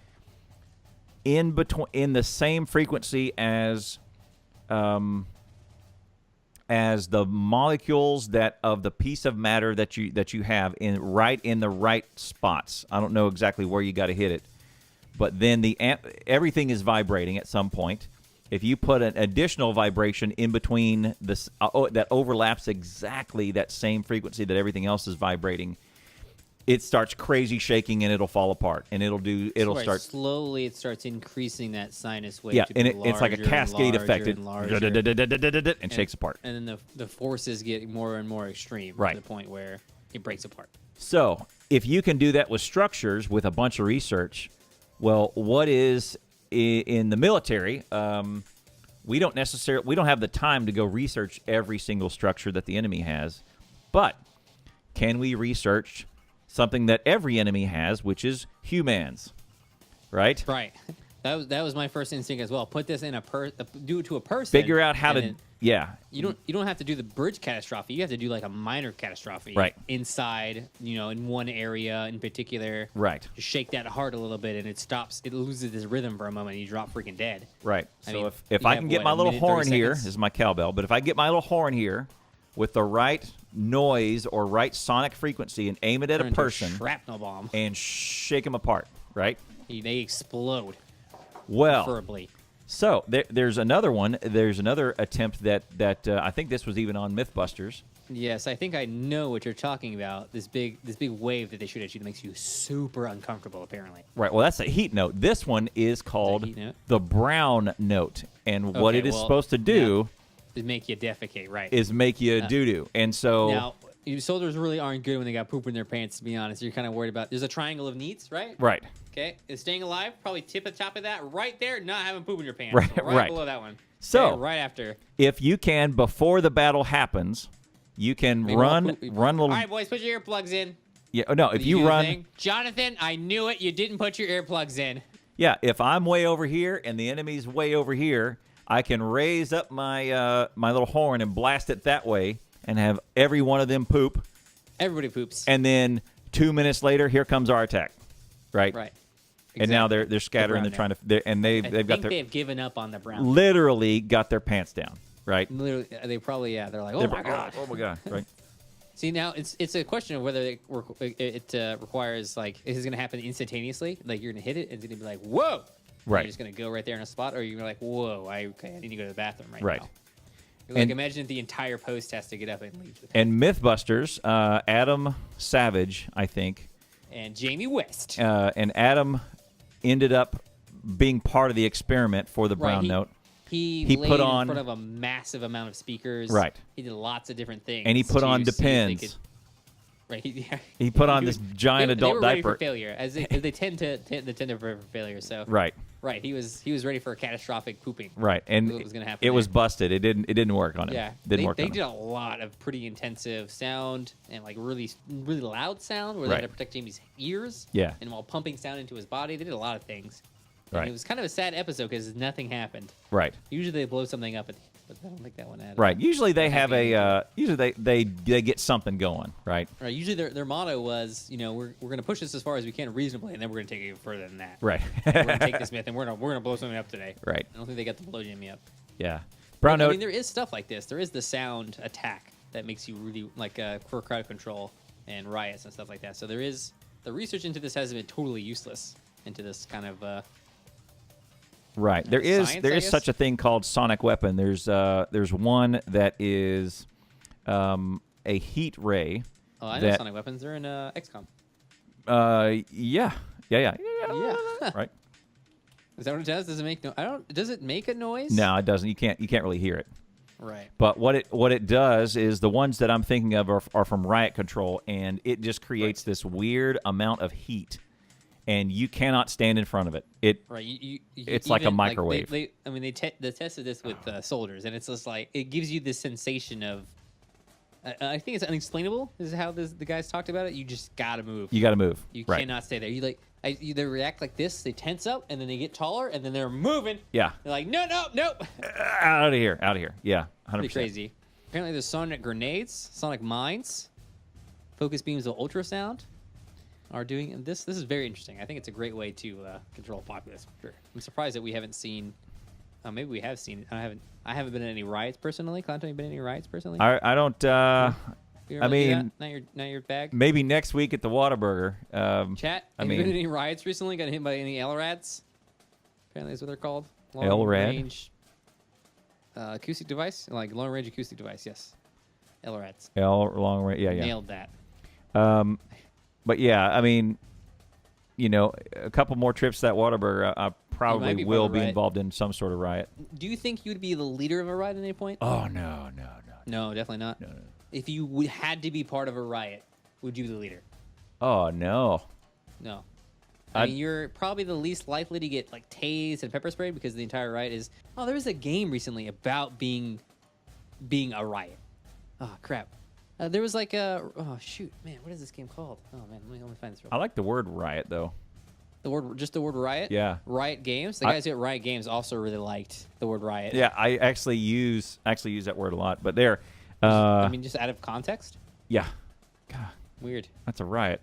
in the same frequency as the molecules of the piece of matter that you have in the right spots. I don't know exactly where you got to hit it, but then everything is vibrating at some point. If you put an additional vibration in between this that overlaps exactly that same frequency that everything else is vibrating, it starts crazy shaking and it'll fall apart and it'll start slowly. It starts increasing that sinus wave. Yeah, to and be it's like a cascade effect. And and shakes apart. And then the forces get more and more extreme right. to the point where it breaks apart. So if you can do that with structures with a bunch of research, well, what is in the military? We don't have the time to go research every single structure that the enemy has, but can we research something that every enemy has, which is humans, right? Right. That was my first instinct as well. Put this in do it to a person. Figure out how to. Yeah. You don't have to do the bridge catastrophe. You have to do like a minor catastrophe. Right. Inside, in one area in particular. Right. Just shake that heart a little bit, and it stops. It loses its rhythm for a moment, and you drop freaking dead. Right. I So mean, if I can get my little horn here, seconds? this is my cowbell. But if I get my little horn here with the right noise or right sonic frequency and aim it at a person, shrapnel bomb, and shake them apart, right? They explode. Well, preferably. So there's another one. There's another attempt that I think this was even on MythBusters. Yes, I think I know what you're talking about. This big wave that they shoot at you that makes you super uncomfortable, apparently. Right. Well, that's a heat note. This one is called the brown note, and what it is supposed to do is make you defecate. Right. Is make you doo doo, and so now. Soldiers really aren't good when they got poop in their pants, to be honest. You're kind of worried about. There's a triangle of needs, right? Right. Okay. Is staying alive probably tip at the top of that right there, not having poop in your pants. Right. So right below that one. So okay, right after. If you can, before the battle happens, you can run little. All right, boys, put your earplugs in. Yeah. No. If you run, Jonathan, I knew it. You didn't put your earplugs in. Yeah. If I'm way over here and the enemy's way over here, I can raise up my my little horn and blast it that way, and have every one of them poop. Everybody poops. And then 2 minutes later, here comes our attack, right? Right. Exactly. And now they're scattering. They're trying to. They've given up on the brown. Literally got their pants down, right? Literally, they probably They're like, oh my god, right? See, now it's a question of whether it requires like is it going to happen instantaneously? Like you're going to hit it and it's going to be like whoa, right? You're just going to go right there in a spot, or you're going to be like whoa, I need to go to the bathroom right now. Like imagine the entire post has to get up and leave. And MythBusters, Adam Savage, I think, and Jamie West, and Adam ended up being part of the experiment for the brown note. He put on in front of a massive amount of speakers. Right. He did lots of different things. And he put on Depends. Right. He put on this giant adult they were diaper. Ready for failure, as they tend to prepare for failure. So. Right. Right, he was ready for a catastrophic pooping. Right, and what was gonna happen it was busted. It didn't work on him. Yeah, they did a lot of pretty intensive sound and like really loud sound where they had to protect Jamie's ears. Yeah, and while pumping sound into his body, they did a lot of things. Right, and it was kind of a sad episode because nothing happened. Right. Usually they blow something up, but I don't think that one had. Right. Usually they have usually they get something going. Right. Right. Usually their motto was, we're going to push this as far as we can reasonably, and then we're going to take it even further than that. Right. We're going to take this myth and we're going to blow something up today. Right. I don't think they got to blow Jimmy up. Yeah. Brown I note. mean, there is stuff like this. There is the sound attack that makes you really like for crowd control and riots and stuff like that. So there is the research into this hasn't been totally useless into this kind of. Right. There is science, there I is guess? such a thing called sonic weapon. There's one that is a heat ray. Oh, I know that- sonic weapons. They're in XCOM. Yeah. Right. Is that what it does? Does it make no? I don't. Does it make a noise? No, it doesn't. You can't really hear it. Right. But what it does is the ones that I'm thinking of are from riot control, and it just creates this weird amount of heat, and you cannot stand in front of it. Right. It's like a microwave. they tested this with soldiers, and it's just like it gives you this sensation of. I think it's unexplainable. Is how the guys talked about it. You just gotta move. You got to move. You right. cannot stay there. They react like this. They tense up, and then they get taller, and then they're moving. Yeah. They're like, no. Out of here. Yeah. 100%. Pretty crazy. Apparently, there's sonic grenades, sonic mines, focus beams of ultrasound are doing this. This is very interesting. I think it's a great way to control a populace. For sure. I'm surprised that we haven't seen. Maybe we have seen. I haven't been in any riots personally. Clanton, you been in any riots personally? I don't. You I really do mean, that? not your bag. maybe next week at the Whataburger. Chat. I Have mean- you been in any riots recently? Got hit by any LRADs? Apparently, that's what they're called. LRAD? Range, acoustic device, like long range acoustic device. Yes, LRADs. long range. Yeah. Nailed that. But yeah, I mean, a couple more trips to that Whataburger, I probably be part will of a be riot. involved in some sort of riot. Do you think you would be the leader of a riot at any point? Oh no. No, definitely not. No. If you had to be part of a riot, would you be the leader? Oh no. No. I'd- I mean, you're probably the least likely to get like tased and pepper sprayed because the entire riot is. Oh, there was a game recently about being a riot. Oh crap. There was like a. Oh shoot, man, what is this game called? Oh man, let me find this real I like the word riot though. The word riot? Yeah. Riot Games. The guys at Riot Games also really liked the word riot. Yeah, I actually use that word a lot. But there, I mean, just out of context. yeah, God, Weird. that's a riot.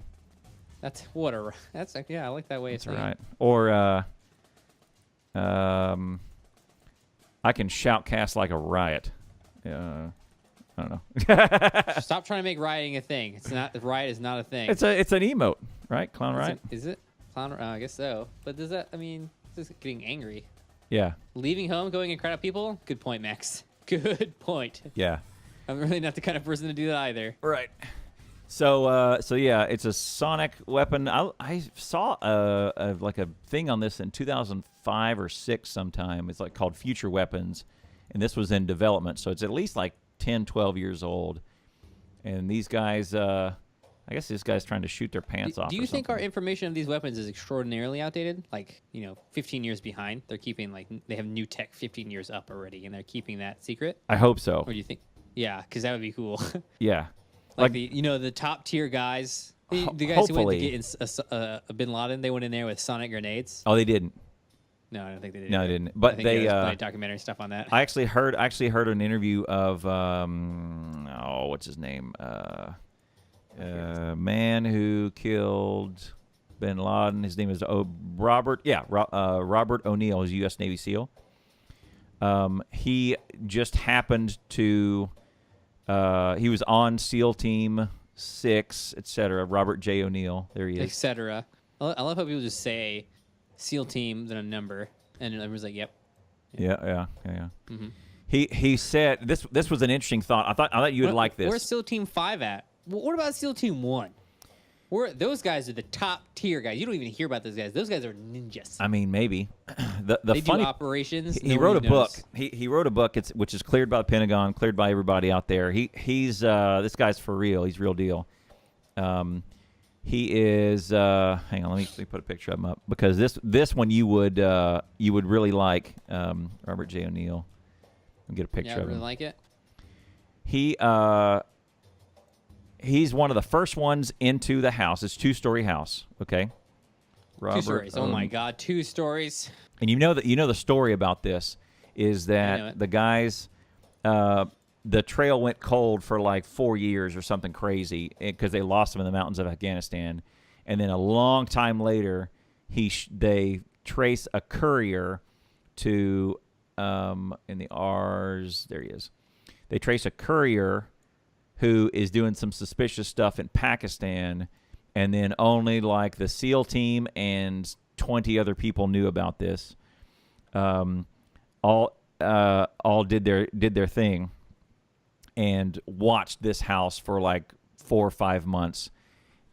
That's what a. That's like, yeah, I like that way That's of saying. right. Or I can shoutcast like a riot. I don't know. Stop trying to make rioting a thing. It's not. Riot is not a thing. It's an emote, right? Clown riot. Is it? Clown. I guess so. But does that? I mean, this is getting angry. Yeah. Leaving home, going and crowd out people. Good point, Max. Good point. Yeah. I'm really not the kind of person to do that either. Right. So yeah, it's a sonic weapon. I saw like a thing on this in 2005 or 6 sometime. It's like called Future Weapons, and this was in development. So it's at least like 10, 12 years old. And these guys, I guess this guy's trying to shoot their pants off. Do you think our information of these weapons is extraordinarily outdated? Like, 15 years behind. They're keeping they have new tech 15 years up already, and they're keeping that secret. I hope so. Or do you think? Yeah, because that would be cool. Yeah. Like the top tier guys, the guys who went hopefully. to get in Bin Laden, they went in there with sonic grenades. Oh, they didn't. No, I don't think they did. No, they didn't. But I think they. there was plenty of documentary stuff on that. I actually heard an interview of what's his name? Man who killed Bin Laden. His name is Robert. Yeah, Robert O'Neill, is a U.S. Navy SEAL. He just happened to. He was on SEAL Team 6, etc. Robert J. O'Neill. There he is. Etc. I love how people just say SEAL team then a number, and everyone's like, "Yep." Yeah. Mm-hmm. He said this was an interesting thought. I thought you would like this. Where's SEAL Team 5 at? What about SEAL Team 1? Those guys are the top tier guys. You don't even hear about those guys. Those guys are ninjas. I mean, maybe. The They funny do operations. he wrote a nobody book. knows. He wrote a book. Which is cleared by the Pentagon, cleared by everybody out there. He's this guy's for real. He's real deal. He is. Hang on, let me put a picture of him up because this one you would really like. Robert J. O'Neill. Let me get a picture Yeah, I of really him. like it. He's one of the first ones into the house. It's a 2-story house. Okay. Robert, 2 stories. Oh my God, 2 stories. And you know the story about this is know that it. the guys, the trail went cold for like 4 years or something crazy because they lost him in the mountains of Afghanistan, and then a long time later, they trace a courier to in the R's. There he is. They trace a courier who is doing some suspicious stuff in Pakistan, and then only like the SEAL team and 20 other people knew about this. All did their thing and watched this house for like 4 or 5 months.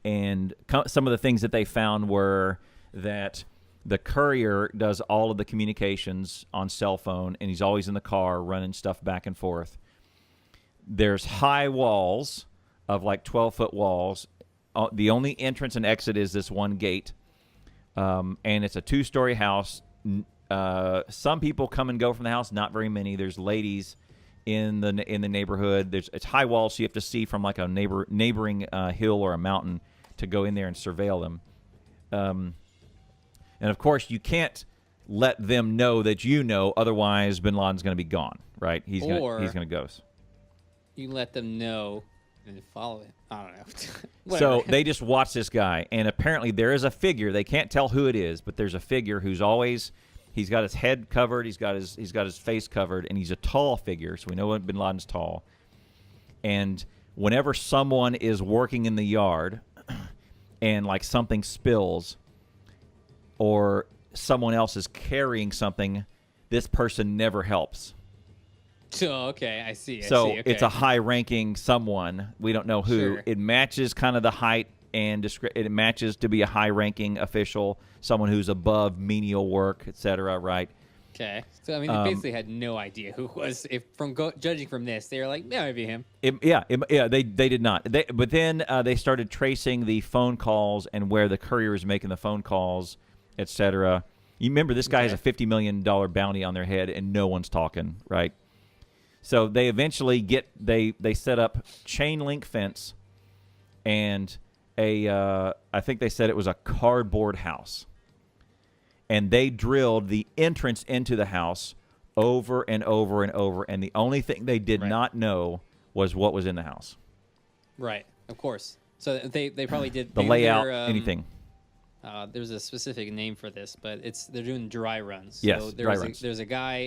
And some of the things that they found were that the courier does all of the communications on cell phone, and he's always in the car running stuff back and forth. There's high walls of like 12-foot walls. The only entrance and exit is this one gate, and it's a 2-story house. Some people come and go from the house, not very many. There's ladies in the neighborhood. It's high walls, so you have to see from like a neighboring hill or a mountain to go in there and surveil them. And of course, you can't let them know that you know, otherwise Bin Laden's going to be gone, right? He's going to ghost. You let them know and follow it. I don't know. So they just watch this guy, and apparently there is a figure. They can't tell who it is, but there's a figure who's always. He's got his head covered. He's got his face covered, and he's a tall figure. So we know Bin Laden's tall. And whenever someone is working in the yard, and like something spills, or someone else is carrying something, this person never helps. Oh, okay, I see. So okay. It's a high-ranking someone. We don't know who. Sure. It matches kind of the height, and it matches to be a high-ranking official, someone who's above menial work, etc. Right? Okay. So I mean, they basically had no idea who was. If judging from this, they were like, yeah, maybe him. They did not. But then they started tracing the phone calls and where the courier is making the phone calls, etc. You remember this guy has a $50 million bounty on their head, and no one's talking, right? So they eventually they set up chain link fence and I think they said it was a cardboard house. And they drilled the entrance into the house over and over and over, and the only thing they did not know was what was in the house. Right, of course. So they probably did the layout, anything. There's a specific name for this, but they're doing dry runs. Yes, so dry runs. There's a guy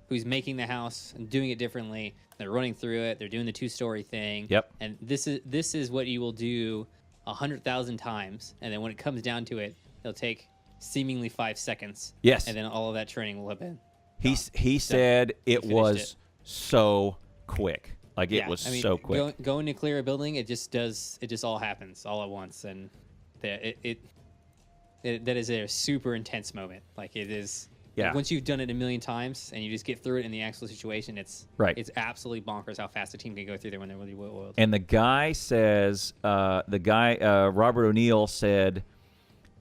who's making the house and doing it differently. They're running through it. They're doing the 2-story thing. Yep. And this is what you will do 100,000 times, and then when it comes down to it, it'll take seemingly 5 seconds. Yes. And then all of that training will have been. He said it was so quick. Like it was so quick. Going to clear a building, it just all happens all at once, and that is a super intense moment. Like it is. Yeah. Once you've done it a million times and you just get through it in the actual situation, it's absolutely bonkers how fast a team can go through there when they're really well-oiled. And the guy says, Robert O'Neill said,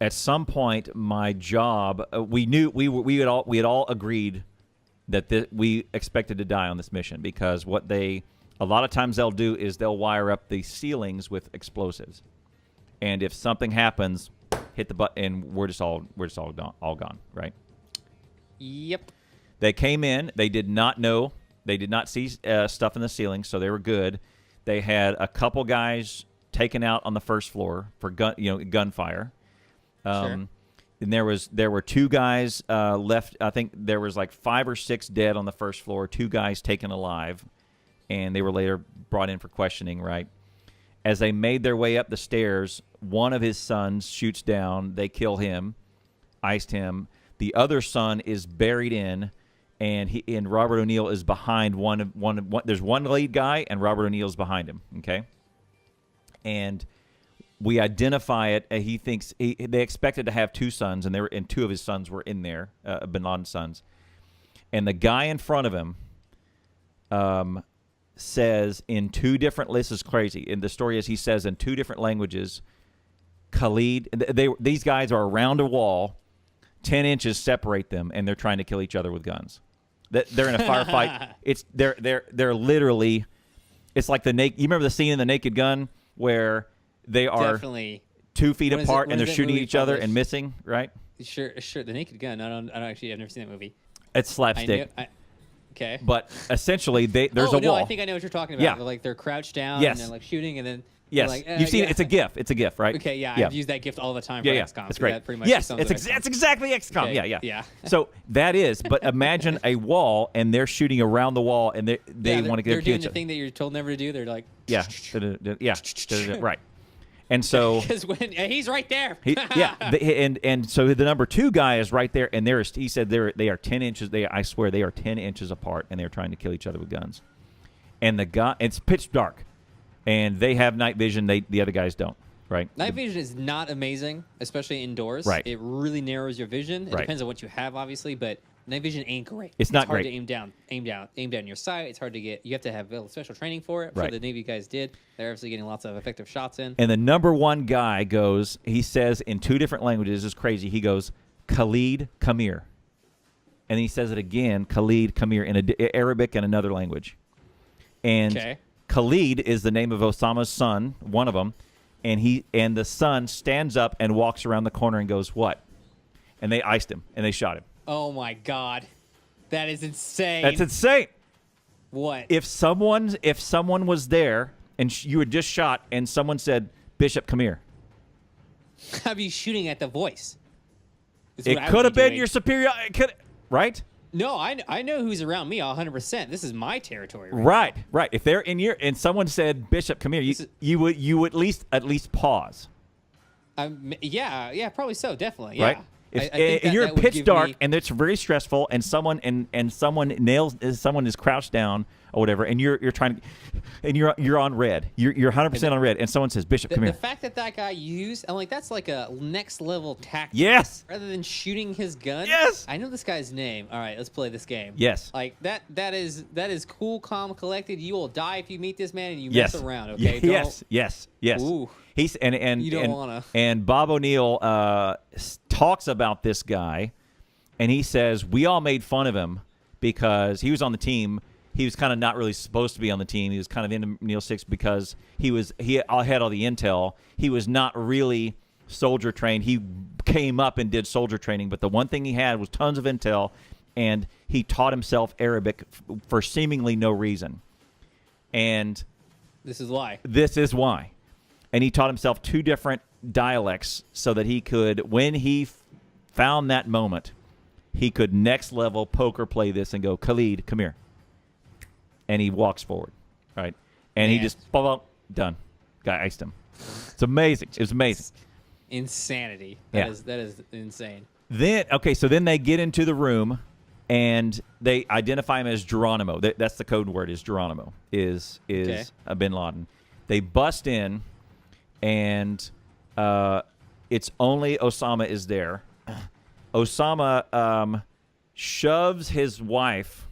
at some point, my job, we had all agreed that we expected to die on this mission, because a lot of times they'll do is they'll wire up the ceilings with explosives, and if something happens, hit the button, and we're just all gone, right? Yep. They came in. They did not know. They did not see stuff in the ceiling, so they were good. They had a couple guys taken out on the first floor for gunfire. Sure. And there were 2 guys left. I think there was like 5 or 6 dead on the first floor. 2 guys taken alive, and they were later brought in for questioning. Right. As they made their way up the stairs, one of his sons shoots down. They kill him, iced him. The other son is buried in, and Robert O'Neill is behind one. There's one lead guy, and Robert O'Neill's behind him. Okay, and we identify it. He thinks they expected to have 2 sons, and 2 of his sons were in there, Bin Laden's sons, and the guy in front of him says in 2 different. This is crazy. And the story is he says in 2 different languages, Khalid. These guys are around a wall. 10 inches separate them, and they're trying to kill each other with guns. They're in a firefight. They're literally. It's like you remember the scene in The Naked Gun where they are definitely 2 feet apart and they're shooting each other and missing, right? Sure. The Naked Gun. I've never seen that movie. It's slapstick. Okay. But essentially, there's a wall. I think I know what you're talking about. Yeah. They're crouched down Yes. and they're like shooting, and then Yes, Like, you've seen yeah. it. It's a GIF. It's a GIF, right? Okay, yeah, Yeah. I've used that gift all the time for Yeah, XCOM. it's so great. That pretty much Yes, sums it up. that's exactly XCOM. Okay, Yeah. yeah. So that is, but imagine a wall, and they're shooting around the wall, and they want to They're get doing the thing that you're told never to do. They're like, Yeah, right. And so because when he's right there. and so the number 2 guy is right there, and he said they are 10 inches. I swear they are 10 inches apart, and they're trying to kill each other with guns. And the guy, it's pitch dark, and they have night vision. The other guys don't. Right. Night vision is not amazing, especially indoors. Right. It really narrows your vision. It Right. depends on what you have, obviously, but night vision ain't great. It's not hard great. to aim down your sight. It's hard to get. You have to have special training for it. Right. The Navy guys did. They're obviously getting lots of effective shots in. And the number 1 guy goes. He says in 2 different languages. It's crazy. He goes, Khalid, come here. And he says it again, Khalid, come here, in Arabic and another language. And Okay. Khalid is the name of Osama's son, one of them. And the son stands up and walks around the corner and goes, what? And they iced him, and they shot him. Oh my God, that is insane. That's insane. What? If someone was there and you had just shot, and someone said, Bishop, come here. I'd be shooting at the voice. Is It what I would could have be been doing. your superior, right? No, I know who's around me 100%. This is my territory. Right. Right. If they're in your, and someone said, Bishop, come here, you would at least pause, Yeah, probably so, definitely. Yeah. right? I If, think and you're that would pitch give dark me- and it's very stressful, and someone is crouched down or whatever, and you're trying to, and you're on red, you're 100% on red, and someone says, Bishop, come the here. fact that guy used, I'm like, that's like a next level tactic. Yes. Rather than shooting his gun. Yes. I know this guy's name. All right, let's play this game. Yes. Like that is cool, calm, collected. You will die if you meet this man and you Yes. mess around. Okay. Yes. Ooh. He's and You don't and, wanna. and Bob O'Neill talks about this guy, and he says we all made fun of him because he was on the team. He was kind of not really supposed to be on the team. He was kind of into Neil Six because he had all the intel. He was not really soldier trained. He came up and did soldier training, but the one thing he had was tons of intel, and he taught himself Arabic for seemingly no reason. And This is why. this is why. And he taught himself 2 different dialects so that he could, when he found that moment, he could next level poker play this and go, Khalid, come here. And he walks forward, right? And he Man. just, done. Guy iced him. It's amazing. It was amazing. Insanity. Yeah. That is insane. So then they get into the room, and they identify him as Geronimo. That's the code word, is Geronimo, is Okay. Bin Laden. They bust in, and it's only Osama is there. Osama shoves his wife,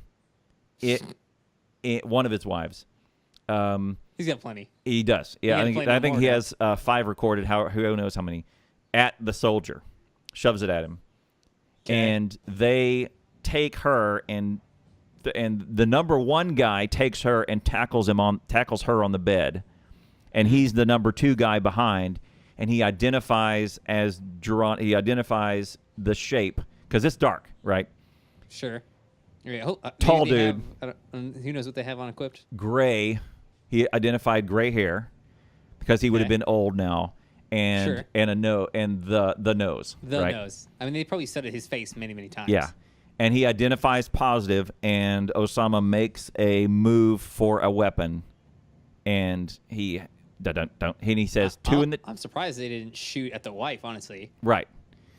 one of his wives. He's got plenty. He does. Yeah, He had I think more he now. has 5 recorded. Who knows how many? At the soldier, shoves it at him, and they take her, and the number 1 guy takes her and tackles her on the bed, and he's the number 2 guy behind, and he identifies as He identifies the shape because it's dark, right? Sure. Yeah, Tall they dude. who knows what they have on equipped? Gray. He identified gray hair because he would have Okay. been old now, and Sure. and the nose. The right? nose. I mean, they probably said it his face many, many times. Yeah. And he identifies positive, and Osama makes a move for a weapon, and he says I'm surprised they didn't shoot at the wife, honestly. right.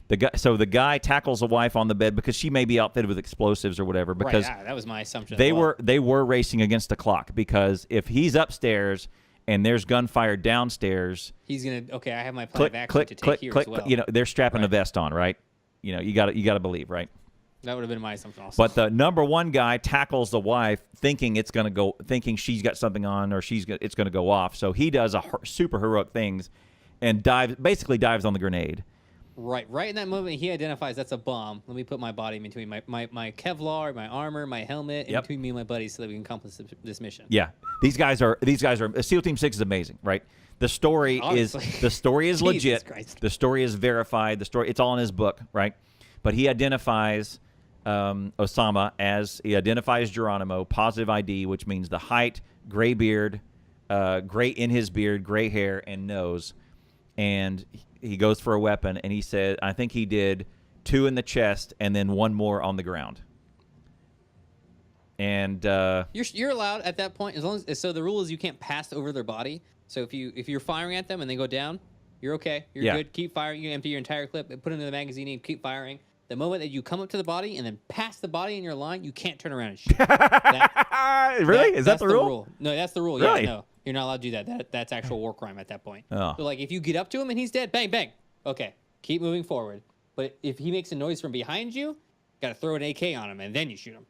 The guy tackles a wife on the bed because she may be outfitted with explosives or whatever. Because right, that was my assumption. they as well. were racing against the clock, because if he's upstairs and there's gunfire downstairs, He's gonna. Okay, I have my plan click of action click to take click here click. as well. You know, they're strapping a Right. vest on, right? You know, you got to believe, right? That would have been my assumption also. But the number 1 guy tackles the wife, thinking she's got something on, or it's gonna go off. So he does super heroic things, and basically dives on the grenade. right in that moment, he identifies that's a bomb. Let me put my body in between my Kevlar, my armor, my helmet, in Yep. between me and my buddies, so that we can accomplish this mission. Yeah, these guys are SEAL Team 6 is amazing, right? The story Honestly. is Jesus legit. Christ. The story is verified. It's all in his book, right? But he identifies Osama he identifies Geronimo, positive ID, which means the height, gray beard, gray in his beard, gray hair and nose, and he goes for a weapon, and he said, I think he did 2 in the chest and then 1 more on the ground. And you're allowed at that point, as long as the rule is you can't pass over their body. So if you're firing at them and they go down, you're okay. You're good. Keep firing. You empty your entire clip and put it into the magazine and keep firing. The moment that you come up to the body and then pass the body in your line, you can't turn around and shoot. Really? Is that the rule? No, that's the rule. Really? Yeah, no, you're not allowed to do that. That's actual war crime at that point. Oh. So like if you get up to him and he's dead, bang, bang. Okay, keep moving forward. But if he makes a noise from behind you, got to throw an AK on him and then you shoot him.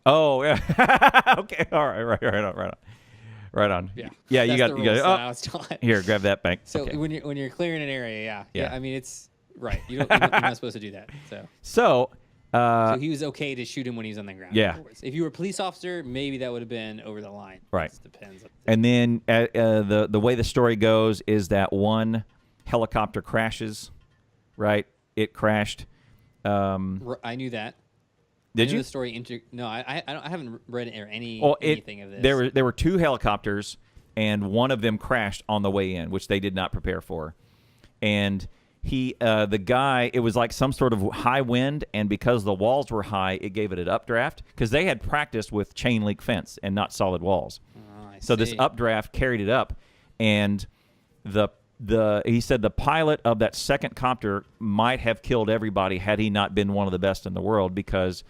Oh, yeah. Okay. All right. Right on. Yeah. You got it. Oh, here, grab that bank. So okay. when you're clearing an area, yeah. I mean, it's right. You're not supposed to do that. So he was okay to shoot him when he's on the ground. Yeah. If you were a police officer, maybe that would have been over the line. Right. It depends. And then the way the story goes is that one helicopter crashes. Right. It crashed. I knew that. Did you? The story no, I haven't read anything of this. There were 2 helicopters, and one of them crashed on the way in, which they did not prepare for. And the guy, it was like some sort of high wind, and because the walls were high, it gave it an updraft because they had practiced with chain link fence and not solid walls. So this updraft carried it up, and he said the pilot of that second copter might have killed everybody had he not been one of the best in the world, because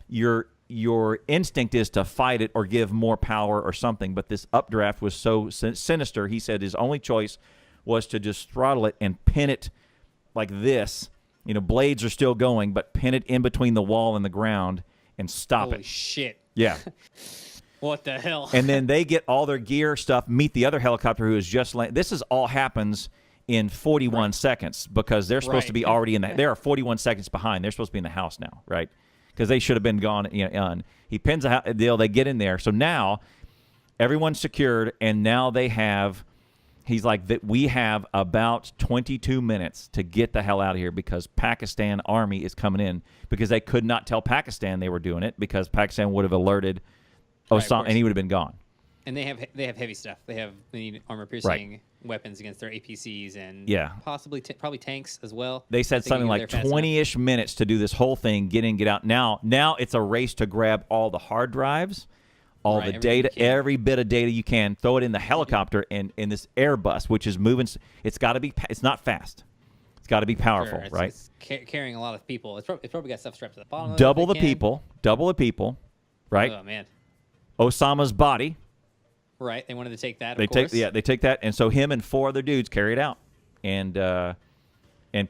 your instinct is to fight it or give more power or something, but this updraft was so sinister. He said his only choice was to just throttle it and pin it like this. Blades are still going, but pin it in between the wall and the ground and stop it. Holy shit. Yeah. What the hell? And then they get all their gear stuff, meet the other helicopter who is just this all happens in 41 seconds because they're supposed to be already in they are 41 seconds behind. They're supposed to be in the house now, right? Because they should have been gone. He pins a deal. They get in there. So now everyone's secured, and now they have. He's like that. We have about 22 minutes to get the hell out of here because Pakistan Army is coming in because they could not tell Pakistan they were doing it because Pakistan would have alerted Osama, and he would have been gone. And they have heavy stuff. They need armor piercing weapons against their APCs and possibly probably tanks as well. They said something like 20-ish minutes to do this whole thing, get in, get out. Now it's a race to grab all the hard drives, all the data, every bit of data you can, throw it in the helicopter and in this Airbus, which is moving. It's got to be. It's not fast. It's got to be powerful, right? It's carrying a lot of people. It's probably got stuff strapped to the bottom. Double the people, right? Oh man. Osama's body. Right, they wanted to take that. They take that, and so him and 4 other dudes carry it out, and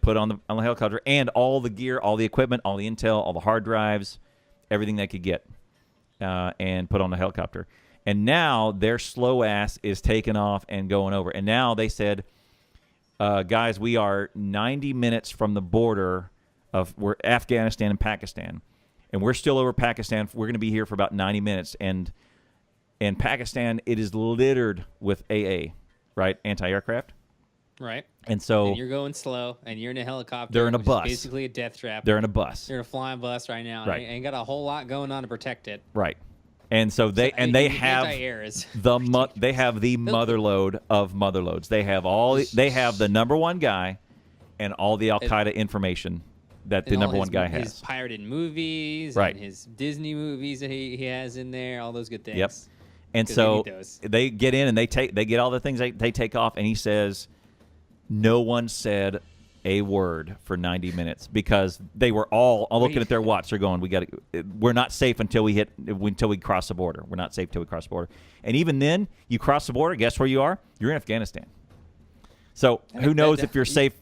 put on the helicopter, and all the gear, all the equipment, all the intel, all the hard drives, everything they could get, and put on the helicopter. And now their slow ass is taking off and going over. And now they said, guys, we are 90 minutes from the border we're Afghanistan and Pakistan, and we're still over Pakistan. We're going to be here for about 90 minutes, and. In Pakistan, it is littered with AA, right? Anti-aircraft. Right. And so... And you're going slow, and you're in a helicopter. They're in a bus. Basically a death trap. They're in a bus. You're in a flying bus right now. Right. And got a whole lot going on to protect it. Right. And so they have the motherload of motherloads. They have the number one guy and all the Al-Qaeda information that the number one guy has. His pirated movies, right. And his Disney movies that he has in there, all those good things. Yep. And so they get in and they get all the things they take off, and he says, no one said a word for 90 minutes because they were all looking at their watch. They're going, we're not safe until we cross the border. We're not safe until we cross the border. And even then, you cross the border, guess where you are? You're in Afghanistan. So who knows if you're safe?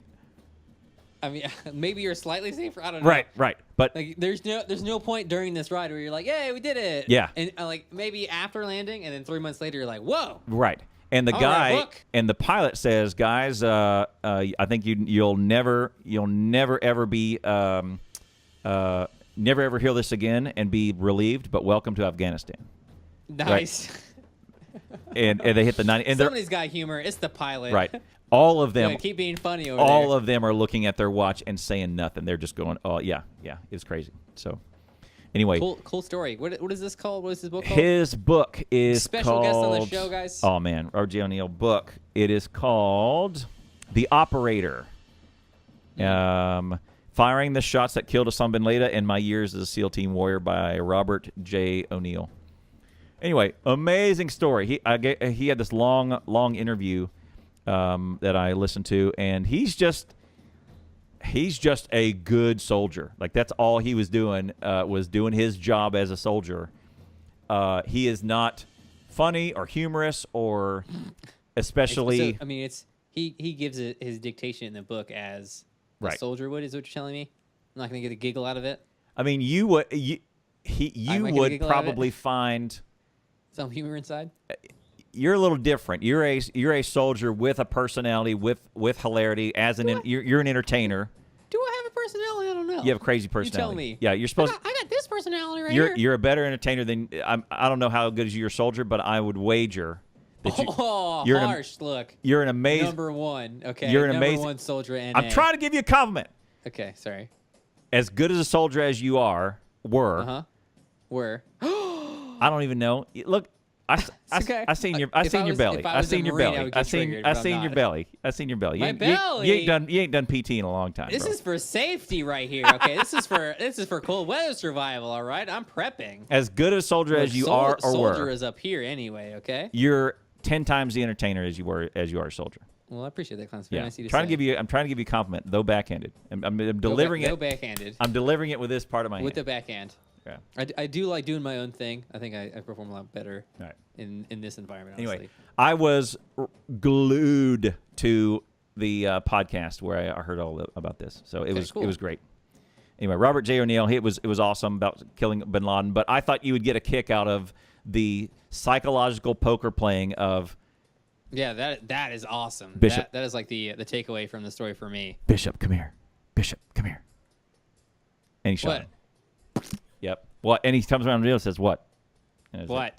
I mean, maybe you're slightly safer. I don't know. Right. But like, there's no point during this ride where you're like, "Hey, we did it!" Yeah. And like maybe after landing, and then 3 months later, you're like, "Whoa!" Right. And the guy and the pilot says, "Guys, I think you'll never ever be never ever hear this again and be relieved. But welcome to Afghanistan." Nice. Right? and they hit the 90. And somebody's got humor. It's the pilot. Right. All of them keep being funny over all there. of them are looking at their watch and saying nothing. They're just going, "Oh yeah, it's crazy." So, Anyway, Cool story. What is this called? What is this book called? his book is Special called... guest on the show, guys. Oh, man. R.J. O'Neill book. It is called The Operator. Firing the Shots That Killed Osama bin Laden in My Years as a SEAL Team Warrior by Robert J. O'Neill. Anyway, amazing story. He had this long interview that I listened to, and he's just a good soldier. Like, that's all he was doing his job as a soldier. He is not funny or humorous or especially. So, I mean, he gives his dictation in the book as a Right. soldier would. Is what you're telling me? I'm not gonna get a giggle out of it. I mean, you would probably find Some humor inside. you're a little different. You're a soldier with a personality, with hilarity. You're an entertainer. Do I have a personality? I don't know. You have a crazy personality. You tell me. Yeah, you're supposed. I got this personality right here. You're a better entertainer than I don't know how good as you're a soldier, but I would wager that you're harsh. Look. You're an amazing Number one. Okay. You're an number amazing one soldier. NA. I'm trying to give you a compliment. Okay. Sorry. As good as a soldier as you were. Were. I don't even know. Look, okay. I seen your belly. I seen your belly. I seen your belly. I seen your belly. My belly. You ain't done PT in a long time. This bro. is for safety right here. Okay. this is for cold weather survival. All right. I'm prepping. As good a soldier as you are or soldier were. is up here anyway. Okay. You're 10 times the entertainer as you are a soldier. Well, I appreciate that, Clarence. Very nice of you to I'm trying to give you a compliment, though backhanded. I'm delivering Go backhanded. I'm delivering it with this part of my hand. With the backhand. Yeah. I do like doing my own thing. I think I perform a lot better Right. in this environment, Anyway, honestly. I was glued to the podcast where I heard all about this, so it was great. Anyway, Robert J. O'Neill, it was awesome about killing bin Laden, but I thought you would get a kick out of the psychological poker playing of. Yeah, that is awesome. Bishop. That is like the takeaway from the story for me. Bishop, come here. Bishop, come here. And he shot him. Yep. What? And he comes around and says, "What?" And What? like,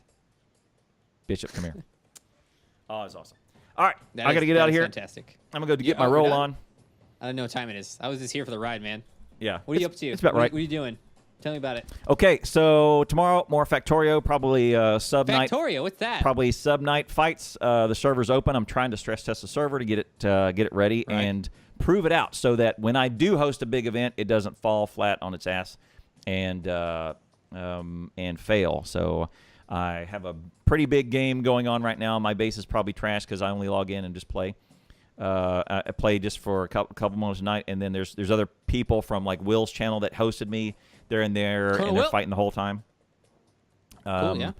Bishop, come here. Oh, it's awesome. All right, That I got to get out of here. Fantastic. I'm gonna go get my we're roll done? on. I don't know what time it is. I was just here for the ride, man. Yeah. What are you up to? It's about right. What are you doing? Tell me about it. Okay, so tomorrow more Factorio, probably sub night. Factorio, what's that? Probably sub night fights. The server's open. I'm trying to stress test the server to get it ready and prove it out so that when I do host a big event, it doesn't fall flat on its ass and fail. So I have a pretty big game going on right now. My base is probably trash because I only log in and just play. I play just for a couple moments a night, and then there's other people from like Will's channel that hosted me. They're in there and they're fighting the whole time. Cool, yeah.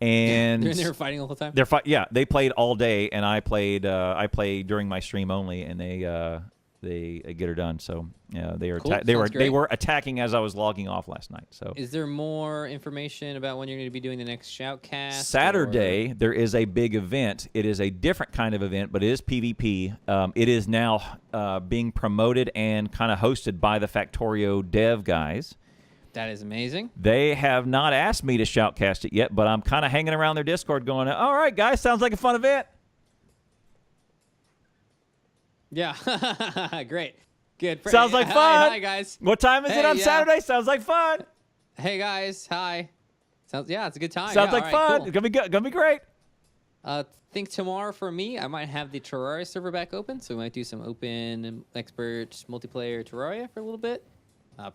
And they're in there fighting the whole time. Yeah, they played all day, and I played during my stream only, and they get her done. So yeah, they were attacking as I was logging off last night. So is there more information about when you're going to be doing the next Shoutcast? Saturday there is a big event. It is a different kind of event, but it is PvP. It is now being promoted and kind of hosted by the Factorio dev guys. That is amazing. They have not asked me to shoutcast it yet, but I'm kind of hanging around their Discord going, all right, guys, sounds like a fun event. Yeah. Great. Good. Sounds like fun. Hi, guys. What time is it on Saturday? Sounds like fun. Hey, guys. Hi. It's a good time. Sounds like fun. Cool. It's gonna be great. Think tomorrow for me, I might have the Terraria server back open, so we might do some open expert multiplayer Terraria for a little bit.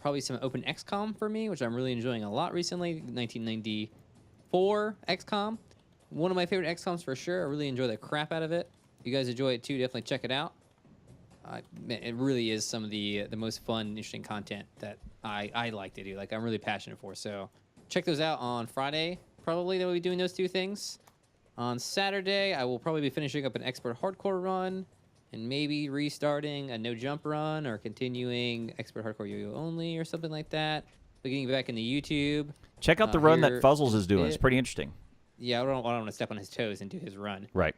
Probably some open XCOM for me, which I'm really enjoying a lot recently. 1994 XCOM. One of my favorite XCOMs for sure. I really enjoy the crap out of it. If you guys enjoy it too, definitely check it out. It really is some of the most fun, interesting content that I like to do. Like, I'm really passionate for. So check those out on Friday. Probably that we'll be doing those two things. On Saturday, I will probably be finishing up an expert hardcore run and maybe restarting a no jump run or continuing expert hardcore yo-yo only or something like that. But getting back into YouTube. Check out the run that Fuzzles is doing. It's pretty interesting. Yeah, I don't want to step on his toes and do his run. Right.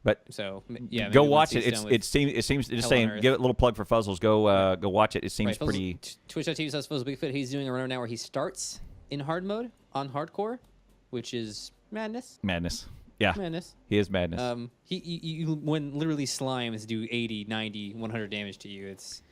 But so yeah, go watch it. It seems just saying. Give it a little plug for Fuzzles. Go watch it. It seems pretty. Twitch.tv/FuzzlesBigfoot. He's doing a run now where he starts in hard mode on hardcore, which is madness. Madness. Yeah. Madness. He is madness. You when literally slimes do 80, 90, 100 damage to you. It's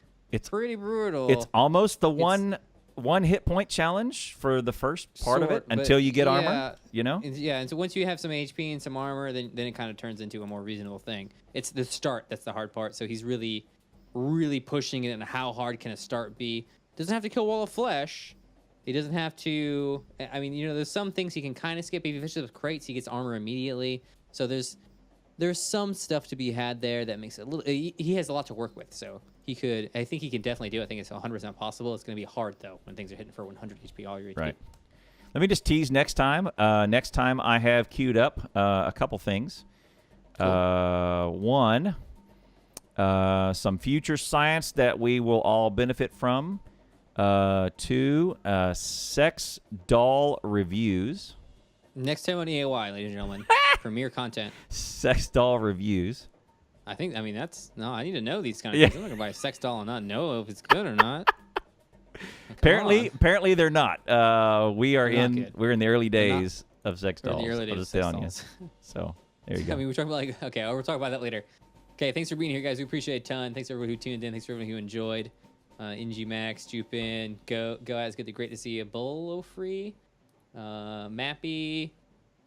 pretty brutal. It's almost the one one hit point challenge for the first part of it Sort, but until you get yeah, armor. You know. Yeah, and so once you have some HP and some armor, then it kind of turns into a more reasonable thing. It's the start that's the hard part. So he's really, really pushing it. And how hard can a start be? Doesn't have to kill Wall of Flesh. He doesn't have to. I mean, there's some things he can kind of skip. If he fishes with crates, he gets armor immediately. So there's some stuff to be had there that makes it a little. He has a lot to work with, so he could. I think he can definitely do it. I think it's 100% possible. It's going to be hard though when things are hitting for 100 HP all your HP. Right. Let me just tease next time. Next time I have queued up a couple things. Cool. One, some future science that we will all benefit from. Two, sex doll reviews. Next time on EAY, ladies and gentlemen, premiere content. Sex doll reviews. I mean, I need to know these kind of things. I'm not gonna buy a sex doll and not know if it's good or not. Apparently they're not. We're in the early They're days of sex dolls. in the early days I'm of just sex telling dolls. you. So there you go. I mean, we're talking about we'll talk about that later. Okay, thanks for being here, guys. We appreciate it a ton. Thanks to everybody who tuned in. Thanks for everyone who enjoyed. NG Max, Jupin, Go Guys, good. Great to see you. Bolo Free, Mappy,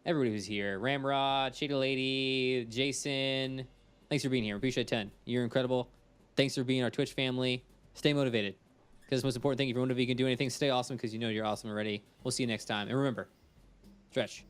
everybody who's here. Ramrod, Shady Lady, Jason. Thanks for being here. We appreciate it a ton. You're incredible. Thanks for being our Twitch family. Stay motivated. Because the most important thing, if you're motivated, you can do anything. Stay awesome because you know you're awesome already. We'll see you next time. And remember, stretch.